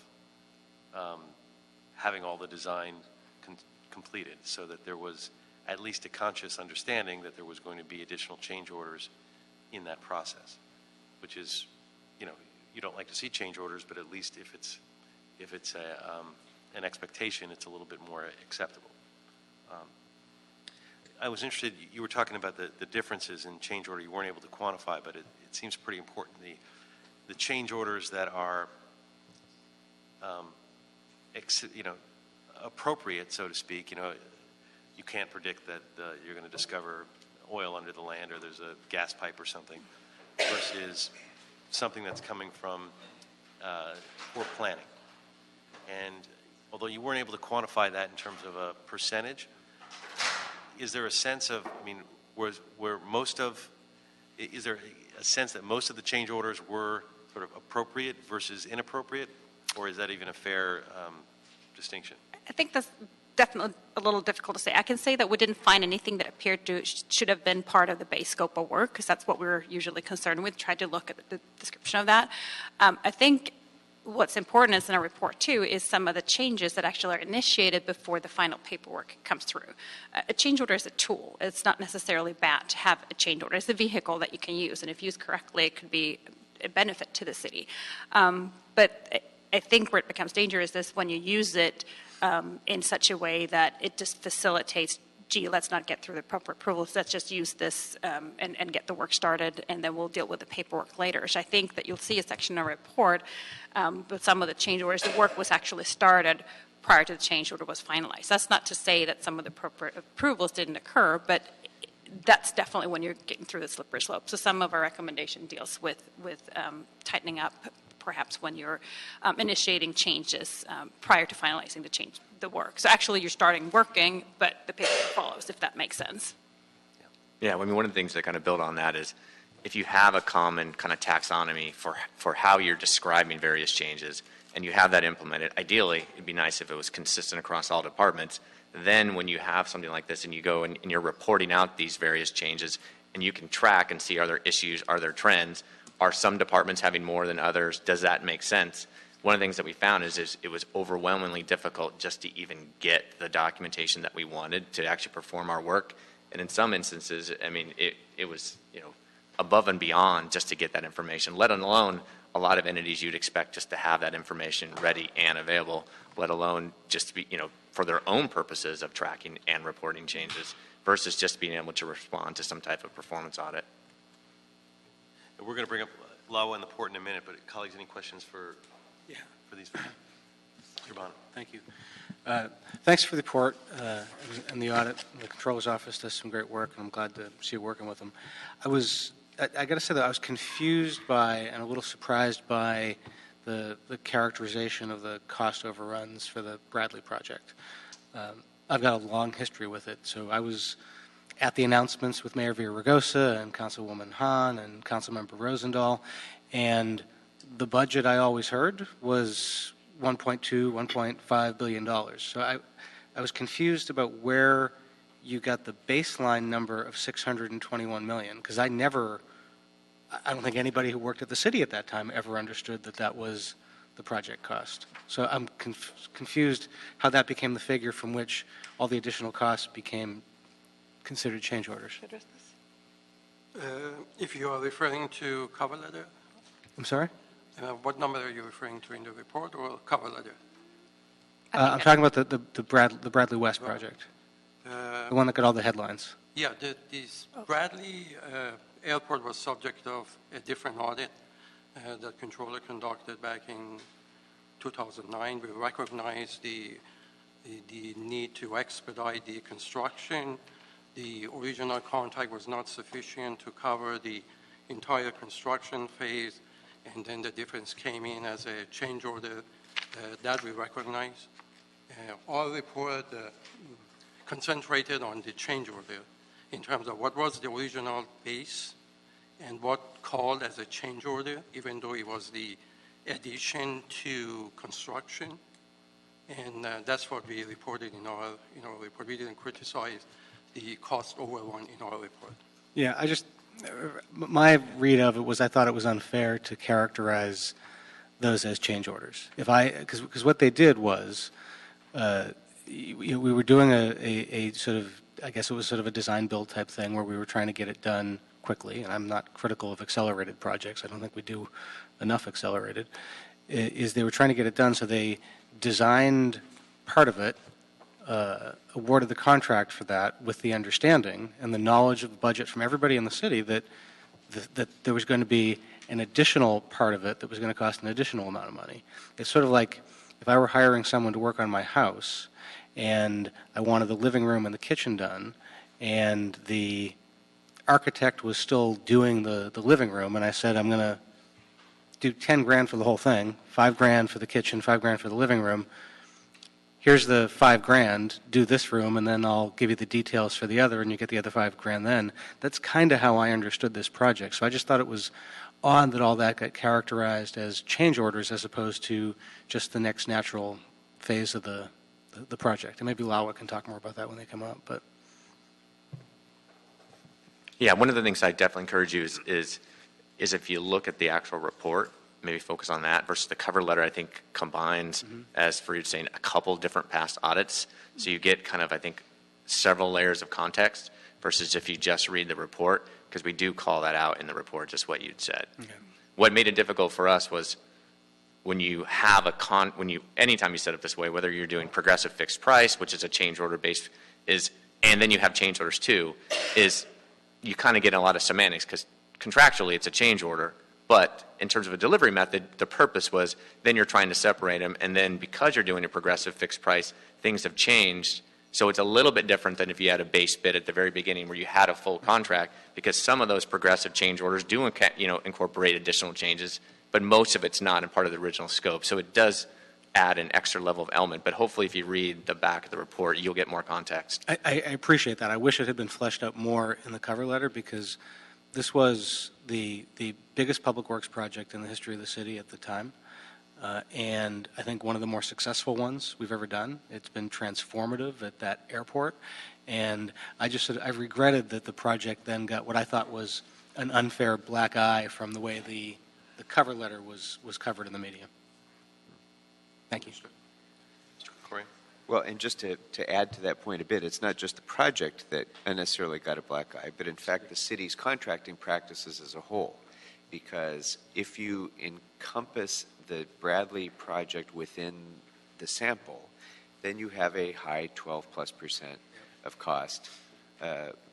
Speaker 1: having all the design completed, so that there was at least a conscious understanding that there was going to be additional change orders in that process, which is, you don't like to see change orders, but at least if it's an expectation, it's a little bit more acceptable. I was interested, you were talking about the differences in change order you weren't able to quantify, but it seems pretty important. The change orders that are appropriate, so to speak. You can't predict that you're going to discover oil under the land or there's a gas pipe or something, versus something that's coming from poor planning. And although you weren't able to quantify that in terms of a percentage, is there a sense of, is there a sense that most of the change orders were sort of appropriate versus inappropriate? Or is that even a fair distinction?
Speaker 15: I think that's definitely a little difficult to say. I can say that we didn't find anything that appeared to should have been part of the base scope of work, because that's what we're usually concerned with, tried to look at the description of that. I think what's important is in our report, too, is some of the changes that actually are initiated before the final paperwork comes through. A change order is a tool. It's not necessarily bad to have a change order. It's a vehicle that you can use, and if used correctly, it could be a benefit to the city. But I think where it becomes dangerous is when you use it in such a way that it just facilitates, gee, let's not get through the proper approvals, let's just use this and get the work started, and then we'll deal with the paperwork later. So I think that you'll see a section in our report with some of the change orders, the work was actually started prior to the change order was finalized. That's not to say that some of the appropriate approvals didn't occur, but that's definitely when you're getting through the slippery slope. So some of our recommendation deals with tightening up perhaps when you're initiating changes prior to finalizing the work. So actually you're starting working, but the paperwork follows, if that makes sense.
Speaker 14: Yeah, one of the things that kind of build on that is if you have a common kind of taxonomy for how you're describing various changes and you have that implemented, ideally it'd be nice if it was consistent across all departments. Then when you have something like this and you go and you're reporting out these various changes and you can track and see, are there issues, are there trends, are some departments having more than others, does that make sense? One of the things that we found is it was overwhelmingly difficult just to even get the documentation that we wanted to actually perform our work. And in some instances, I mean, it was, above and beyond just to get that information, let alone a lot of entities you'd expect just to have that information ready and available, let alone just to be, for their own purposes of tracking and reporting changes versus just being able to respond to some type of performance audit.
Speaker 1: And we're going to bring up Lawa and the port in a minute, but colleagues, any questions for these? Mr. Bonner.
Speaker 16: Thank you. Thanks for the report and the audit. The Controller's Office does some great work, and I'm glad to see you working with them. I got to say that I was confused by and a little surprised by the characterization of the cost overruns for the Bradley project. I've got a long history with it, so I was at the announcements with Mayor Villaraigosa and Councilwoman Hahn and Councilmember Rosendahl, and the budget I always heard was $1.2, $1.5 billion. So I was confused about where you got the baseline number of $621 million, because I don't think anybody who worked at the city at that time ever understood that that was the project cost. So I'm confused how that became the figure from which all the additional costs became considered change orders.
Speaker 13: If you are referring to cover letter,
Speaker 16: I'm sorry?
Speaker 13: what number are you referring to in the report or cover letter?
Speaker 16: I'm talking about the Bradley West project, the one that got all the headlines.
Speaker 13: Yeah, this Bradley Airport was subject of a different audit that controller conducted back in 2009. We recognized the need to expedite the construction. The original contract was not sufficient to cover the entire construction phase, and then the difference came in as a change order that we recognize. Our report concentrated on the change order in terms of what was the original base and what called as a change order, even though it was the addition to construction. And that's what we reported in our report. We didn't criticize the cost overrun in our report.
Speaker 16: Yeah, my read of it was I thought it was unfair to characterize those as change orders. Because what they did was we were doing a sort of, I guess it was sort of a design build type thing where we were trying to get it done quickly, and I'm not critical of accelerated projects. I don't think we do enough accelerated. Is they were trying to get it done, so they designed part of it, awarded the contract for that with the understanding and the knowledge of the budget from everybody in the city that there was going to be an additional part of it that was going to cost an additional amount of money. It's sort of like if I were hiring someone to work on my house and I wanted the living room and the kitchen done, and the architect was still doing the living room, and I said, I'm going to do 10 grand for the whole thing, 5 grand for the kitchen, 5 grand for the living room. Here's the 5 grand, do this room, and then I'll give you the details for the other, and you get the other 5 grand then. That's kind of how I understood this project. So I just thought it was odd that all that got characterized as change orders as opposed to just the next natural phase of the project. And maybe Lawa can talk more about that when they come up. But
Speaker 14: Yeah, one of the things I definitely encourage you is if you look at the actual report, maybe focus on that versus the cover letter. I think combines, as Fareed was saying, a couple different past audits. So you get kind of, I think, several layers of context versus if you just read the report, because we do call that out in the report, just what you'd said. Okay. What made it difficult for us was when you have anytime you set up this way, whether you're doing progressive fixed price, which is a change order based, and then you have change orders too, is you kind of get a lot of semantics because contractually it's a change order, but in terms of a delivery method, the purpose was then you're trying to separate them, and then because you're doing a progressive fixed price, things have changed. So it's a little bit different than if you had a base bid at the very beginning where you had a full contract, because some of those progressive change orders do incorporate additional changes, but most of it's not in part of the original scope. So it does add an extra level of element, but hopefully if you read the back of the report, you'll get more context.
Speaker 16: I appreciate that. I wish it had been fleshed out more in the cover letter, because this was the biggest public works project in the history of the city at the time, and I think one of the more successful ones we've ever done. It's been transformative at that airport, and I regretted that the project then got what I thought was an unfair black eye from the way the cover letter was covered in the media. Thank you.
Speaker 1: Mr. Corey?
Speaker 12: Well, and just to add to that point a bit, it's not just the project that unnecessarily got a black eye, but in fact the city's contracting practices as a whole. Because if you encompass the Bradley project within the sample, then you have a high 12+% of cost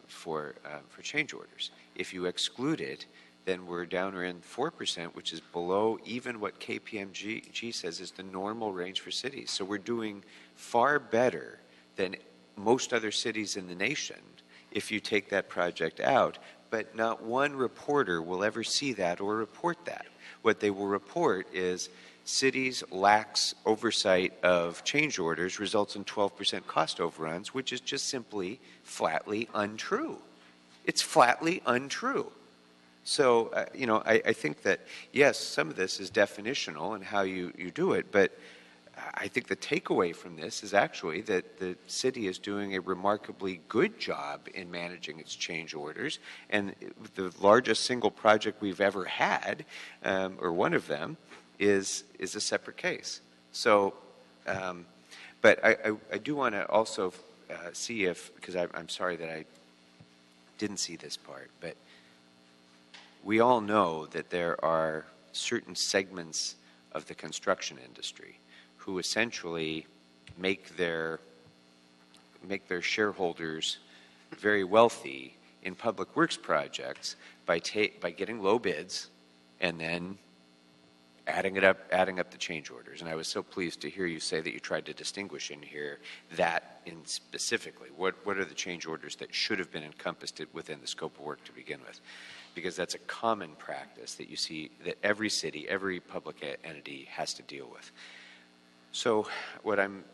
Speaker 12: for change orders. If you exclude it, then we're down around 4%, which is below even what KPMG says is the normal range for cities. So we're doing far better than most other cities in the nation if you take that project out. But not one reporter will ever see that or report that. What they will report is cities' lax oversight of change orders results in 12% cost overruns, which is just simply flatly untrue. It's flatly untrue. So, I think that, yes, some of this is definitional and how you do it, but I think the takeaway from this is actually that the city is doing a remarkably good job in managing its change orders, and the largest single project we've ever had, or one of them, is a separate case. So, but I do want to also see if, because I'm sorry that I didn't see this part, but we all know that there are certain segments of the construction industry who essentially make their shareholders very wealthy in public works projects by getting low bids and then adding up the change orders. And I was so pleased to hear you say that you tried to distinguish in here that in specifically what are the change orders that should have been encompassed within the scope of work to begin with. Because that's a common practice that you see that every city, every public entity has to deal with. So what I'm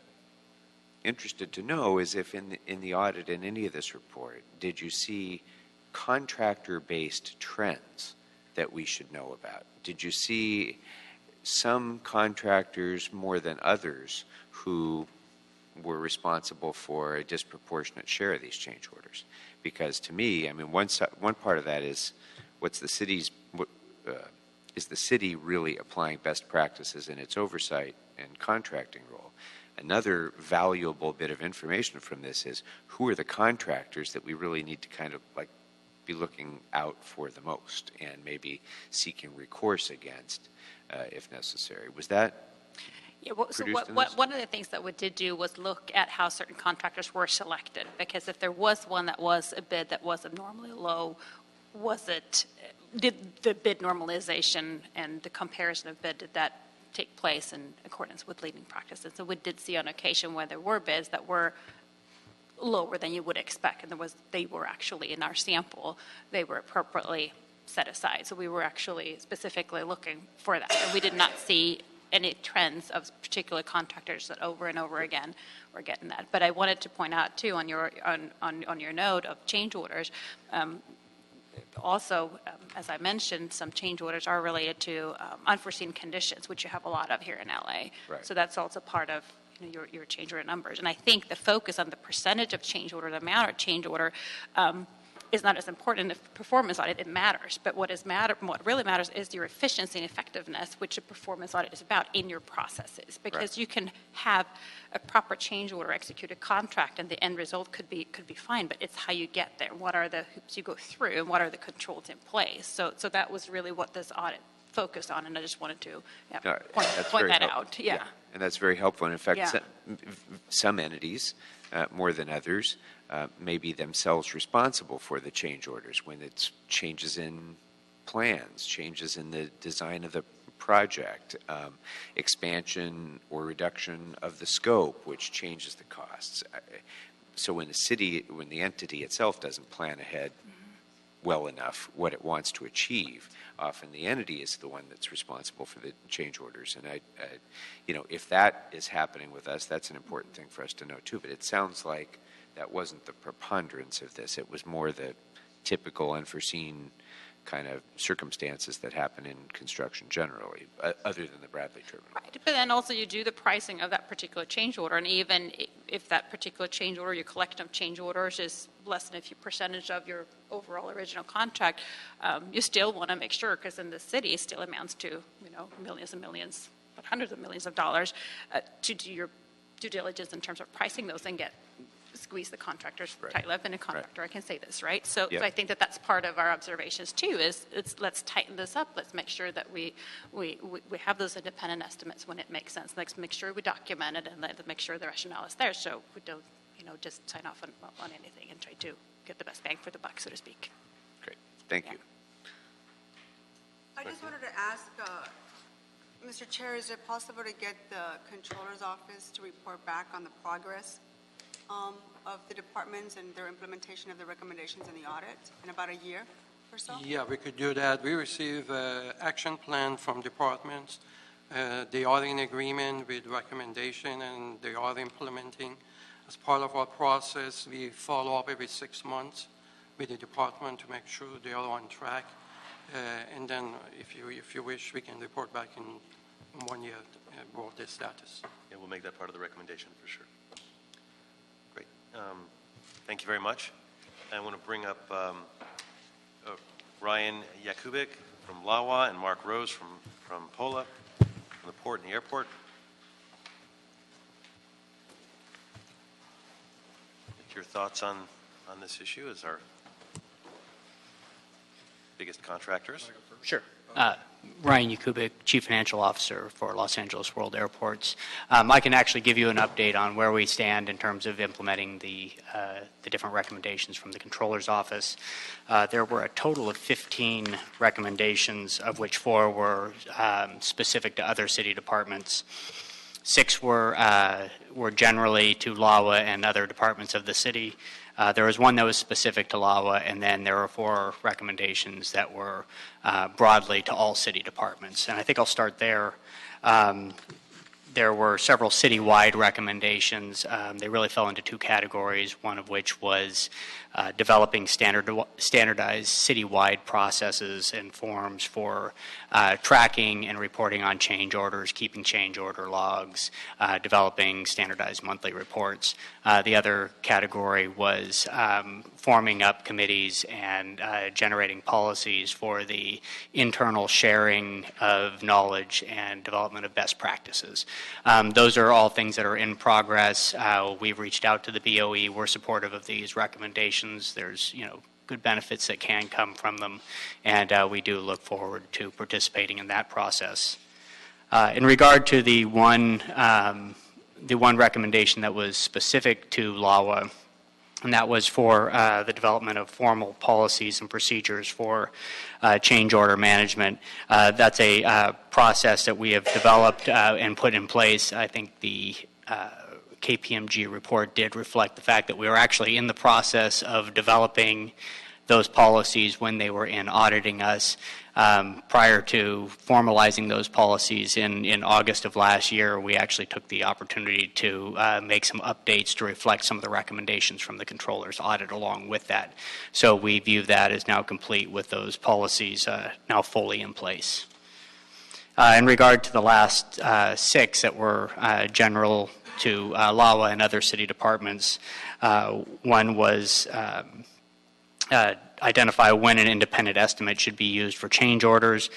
Speaker 12: interested to know is if in the audit, in any of this report, did you see contractor-based trends that we should know about? Did you see some contractors more than others who were responsible for a disproportionate share of these change orders? Because to me, I mean, one part of that is is the city really applying best practices in its oversight and contracting role? Another valuable bit of information from this is who are the contractors that we really need to kind of like be looking out for the most and maybe seeking recourse against if necessary. Was that
Speaker 15: Yeah, well, so one of the things that we did do was look at how certain contractors were selected, because if there was one that was a bid that was abnormally low, did the bid normalization and the comparison of bid, did that take place in accordance with leading practices? So we did see on occasion where there were bids that were lower than you would expect, and they were actually in our sample, they were appropriately set aside. So we were actually specifically looking for that, and we did not see any trends of particular contractors that over and over again were getting that. But I wanted to point out too on your note of change orders, also, as I mentioned, some change orders are related to unforeseen conditions, which you have a lot of here in LA.
Speaker 12: Right.
Speaker 15: So that's also part of your change order numbers. And I think the focus on the percentage of change order, the amount of change order, is not as important in the performance audit. It matters, but what really matters is your efficiency and effectiveness, which a performance audit is about in your processes. Because you can have a proper change order, executed contract, and the end result could be fine, but it's how you get there. What are the hoops you go through, and what are the controls in place? So that was really what this audit focused on, and I just wanted to point that out. Yeah.
Speaker 12: And that's very helpful. And in fact, some entities, more than others, may be themselves responsible for the change orders when it's changes in plans, changes in the design of the project, expansion or reduction of the scope, which changes the costs. So when the entity itself doesn't plan ahead well enough what it wants to achieve, often the entity is the one that's responsible for the change orders. And if that is happening with us, that's an important thing for us to know too. But it sounds like that wasn't the preponderance of this. It was more the typical unforeseen kind of circumstances that happen in construction generally, other than the Bradley terminal.
Speaker 15: Right, but then also you do the pricing of that particular change order, and even if that particular change order, your collection of change orders is less than a few percentage of your overall original contract, you still want to make sure, because in the city it still amounts to millions and millions, but hundreds of millions of dollars, to do your due diligence in terms of pricing those and squeeze the contractor's tight-lipped, and a contractor, I can say this, right? So
Speaker 12: Yep.
Speaker 15: I think that that's part of our observations too, is let's tighten this up. Let's make sure that we have those independent estimates when it makes sense. Let's make sure we document it and let's make sure the rationale is there, so we don't, just sign off on anything and try to get the best bang for the buck, so to speak.
Speaker 12: Great, thank you.
Speaker 5: I just wanted to ask, Mr. Chair, is it possible to get the Controller's Office to report back on the progress of the departments and their implementation of the recommendations in the audit in about a year or so?
Speaker 13: Yeah, we could do that. We receive action plan from departments. They are in agreement with recommendation and they are implementing. As part of our process, we follow up every 6 months with the department to make sure they are on track. And then if you wish, we can report back in 1 year about their status.
Speaker 1: Yeah, we'll make that part of the recommendation for sure. Great. Thank you very much. I want to bring up Ryan Yakubik from LAWA and Mark Rose from POLA, from the port and the airport. Your thoughts on this issue as our biggest contractors?
Speaker 17: Sure. Ryan Yakubik, Chief Financial Officer for Los Angeles World Airports. I can actually give you an update on where we stand in terms of implementing the different recommendations from the Controller's Office. There were a total of 15 recommendations, of which 4 were specific to other city departments. 6 were generally to LAWA and other departments of the city. There was 1 that was specific to LAWA, and then there were 4 recommendations that were broadly to all city departments. And I think I'll start there. There were several citywide recommendations. They really fell into 2 categories, one of which was developing standardized citywide processes and forms for tracking and reporting on change orders, keeping change order logs, developing standardized monthly reports. The other category was forming up committees and generating policies for the internal sharing of knowledge and development of best practices. Those are all things that are in progress. We've reached out to the BOE. We're supportive of these recommendations. There's, good benefits that can come from them, and we do look forward to participating in that process. In regard to the one recommendation that was specific to LAWA, and that was for the development of formal policies and procedures for change order management. That's a process that we have developed and put in place. I think the KPMG report did reflect the fact that we were actually in the process of developing those policies when they were in auditing us. Prior to formalizing those policies in August of last year, we actually took the opportunity to make some updates to reflect some of the recommendations from the Controller's audit along with that. So we view that as now complete with those policies now fully in place. In regard to the last 6 that were general to LAWA and other city departments, one was identify when an independent estimate should be used for change orders.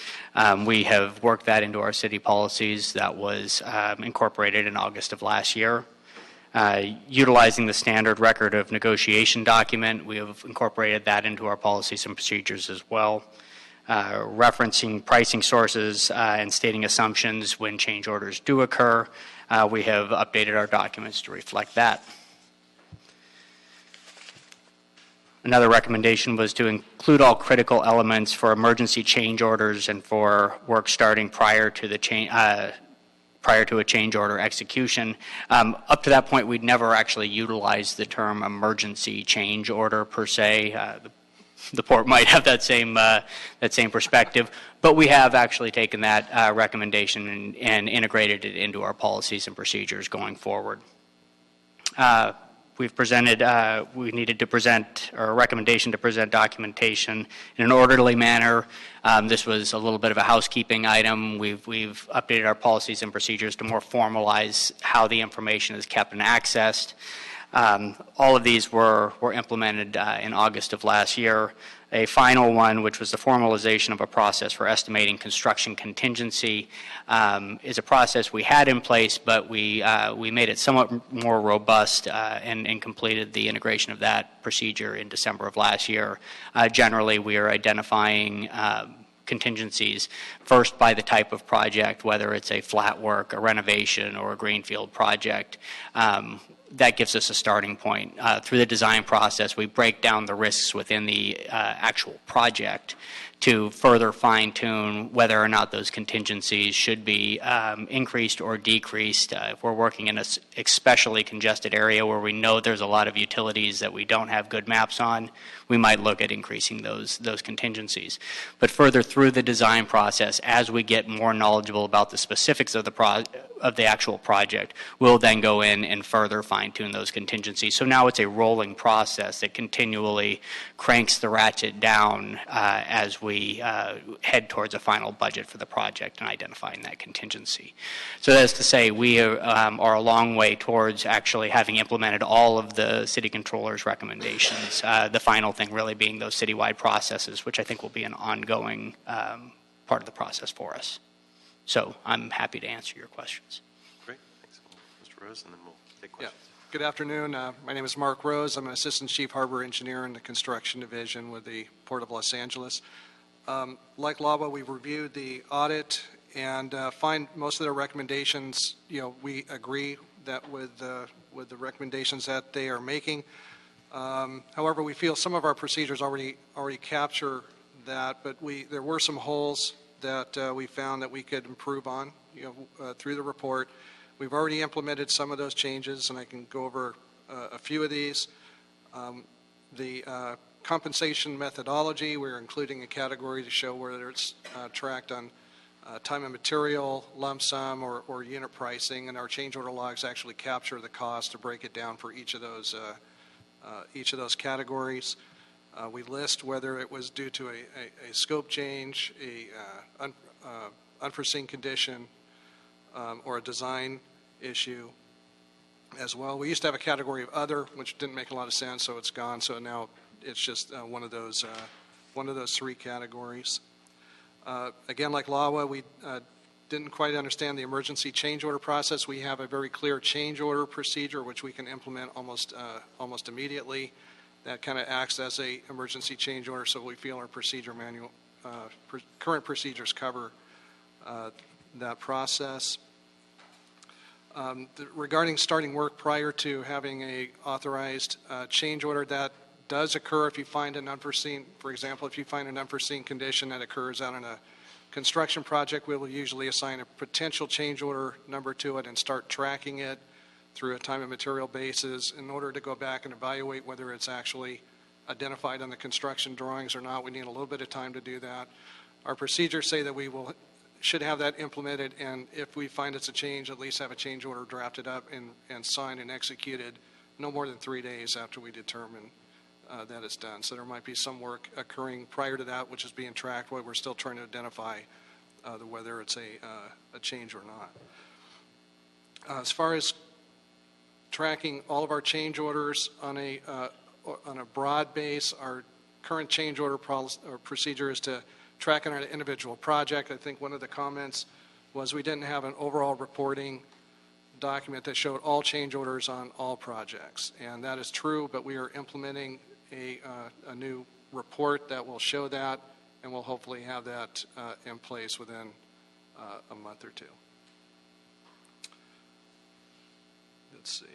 Speaker 17: We have worked that into our city policies. That was incorporated in August of last year. Utilizing the standard record of negotiation document, we have incorporated that into our policies and procedures as well. Referencing pricing sources and stating assumptions when change orders do occur, we have updated our documents to reflect that. Another recommendation was to include all critical elements for emergency change orders and for work starting prior to a change order execution. Up to that point, we'd never actually utilized the term emergency change order per se. The port might have that same perspective, but we have actually taken that recommendation and integrated it into our policies and procedures going forward. We've presented, we needed to present, or a recommendation to present documentation in an orderly manner. This was a little bit of a housekeeping item. We've updated our policies and procedures to more formalize how the information is kept and accessed. All of these were implemented in August of last year. a final one, which was the formalization of a process for estimating construction contingency, is a process we had in place, but we made it somewhat more robust and completed the integration of that procedure in December of last year. Generally, we are identifying contingencies first by the type of project, whether it's a flat work, a renovation, or a greenfield project. That gives us a starting point. Through the design process, we break down the risks within the actual project to further fine-tune whether or not those contingencies should be increased or decreased. If we're working in an especially congested area where we know there's a lot of utilities that we don't have good maps on, we might look at increasing those contingencies. But further through the design process, as we get more knowledgeable about the specifics of the actual project, we'll then go in and further fine-tune those contingencies. So now it's a rolling process that continually cranks the ratchet down as we head towards a final budget for the project and identifying that contingency. So that is to say, we are a long way towards actually having implemented all of the city controller's recommendations, the final thing really being those citywide processes, which I think will be an ongoing part of the process for us. So I'm happy to answer your questions.
Speaker 1: Great. Thanks. Mr. Rose, and then we'll take questions.
Speaker 18: Yeah. Good afternoon. My name is Mark Rose. I'm an Assistant Chief Harbor Engineer in the Construction Division with the Port of Los Angeles. Like LAWA, we've reviewed the audit and find most of their recommendations, we agree that with the recommendations that they are making. However, we feel some of our procedures already capture that, but there were some holes that we found that we could improve on through the report. We've already implemented some of those changes, and I can go over a few of these. The compensation methodology, we're including a category to show whether it's tracked on time and material, lump sum, or unit pricing, and our change order logs actually capture the cost to break it down for each of those categories. We list whether it was due to a scope change, an unforeseen condition, or a design issue as well. We used to have a category of other, which didn't make a lot of sense, so it's gone. So now it's just one of those three categories. Again, like LAWA, we didn't quite understand the emergency change order process. We have a very clear change order procedure, which we can implement almost immediately. That kind of acts as a emergency change order, so we feel our procedure manual, current procedures cover that process. Regarding starting work prior to having a authorized change order, that does occur if you find an unforeseen, for example, if you find an unforeseen condition that occurs out on a construction project, we will usually assign a potential change order number to it and start tracking it through a time and material basis in order to go back and evaluate whether it's actually identified on the construction drawings or not. We need a little bit of time to do that. Our procedures say that we should have that implemented, and if we find it's a change, at least have a change order drafted up and signed and executed no more than 3 days after we determine that it's done. So there might be some work occurring prior to that, which is being tracked while we're still trying to identify whether it's a change or not. As far as tracking all of our change orders on a broad base, our current change order procedure is to track on an individual project. I think one of the comments was we didn't have an overall reporting document that showed all change orders on all projects, and that is true, but we are implementing a new report that will show that, and we'll hopefully have that in place within a month or two. Let's see.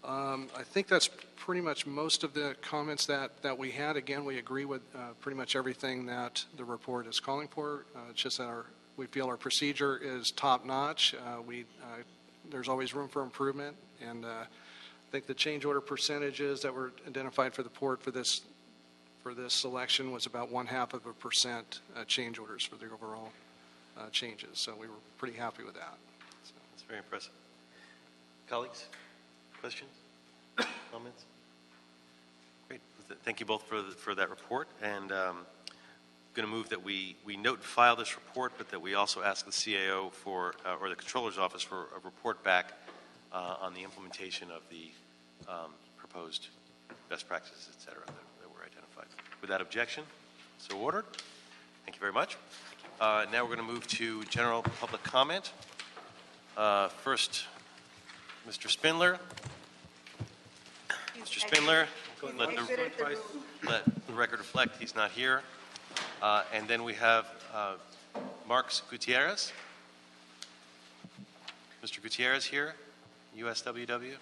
Speaker 18: I think that's pretty much most of the comments that we had. Again, we agree with pretty much everything that the report is calling for. It's just that we feel our procedure is top-notch. There's always room for improvement, and I think the change order percentages that were identified for the port for this selection was about 0.5% change orders for the overall changes. So we were pretty happy with that. So.
Speaker 1: That's very impressive. Colleagues, questions, comments? Great. Thank you both for that report. And I'm going to move that we note and file this report, but that we also ask the CAO or the Controller's Office for a report back on the implementation of the proposed best practices, et cetera, that were identified. Without objection, so ordered. Thank you very much. Now we're going to move to general public comment. First, Mr. Spindler. Mr. Spindler, let the record reflect he's not here. And then we have Marx Gutierrez. Mr. Gutierrez here, USWW?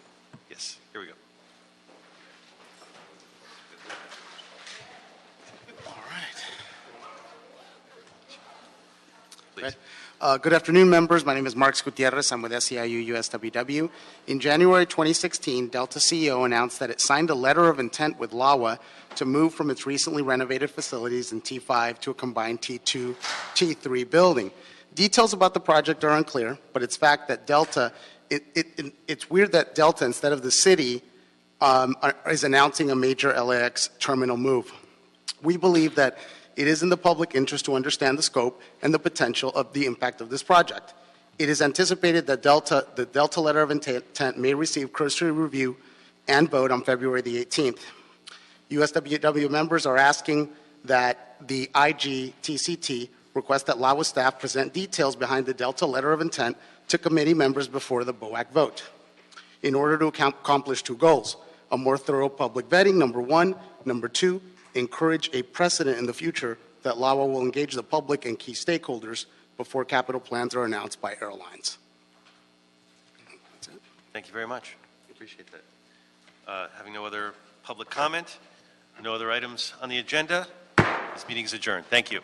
Speaker 1: Yes, here we go.
Speaker 19: All right.
Speaker 1: Please.
Speaker 19: Good afternoon, members. My name is Marx Gutierrez. I'm with SEIU USWW. In January 2016, Delta CEO announced that it signed a letter of intent with LAWA to move from its recently renovated facilities in T5 to a combined T2, T3 building. Details about the project are unclear, but it's fact that Delta, it's weird that Delta, instead of the city, is announcing a major LAX terminal move. We believe that it is in the public interest to understand the scope and the potential of the impact of this project. It is anticipated that the Delta letter of intent may receive cursory review and vote on February the 18th. USWW members are asking that the IGTCT request that LAWA staff present details behind the Delta letter of intent to committee members before the BOAC vote in order to accomplish two goals: a more thorough public vetting, number one; number two, encourage a precedent in the future that LAWA will engage the public and key stakeholders before capital plans are announced by airlines. That's it.
Speaker 1: Thank you very much. Appreciate that. Having no other public comment, no other items on the agenda, this meeting is adjourned. Thank you.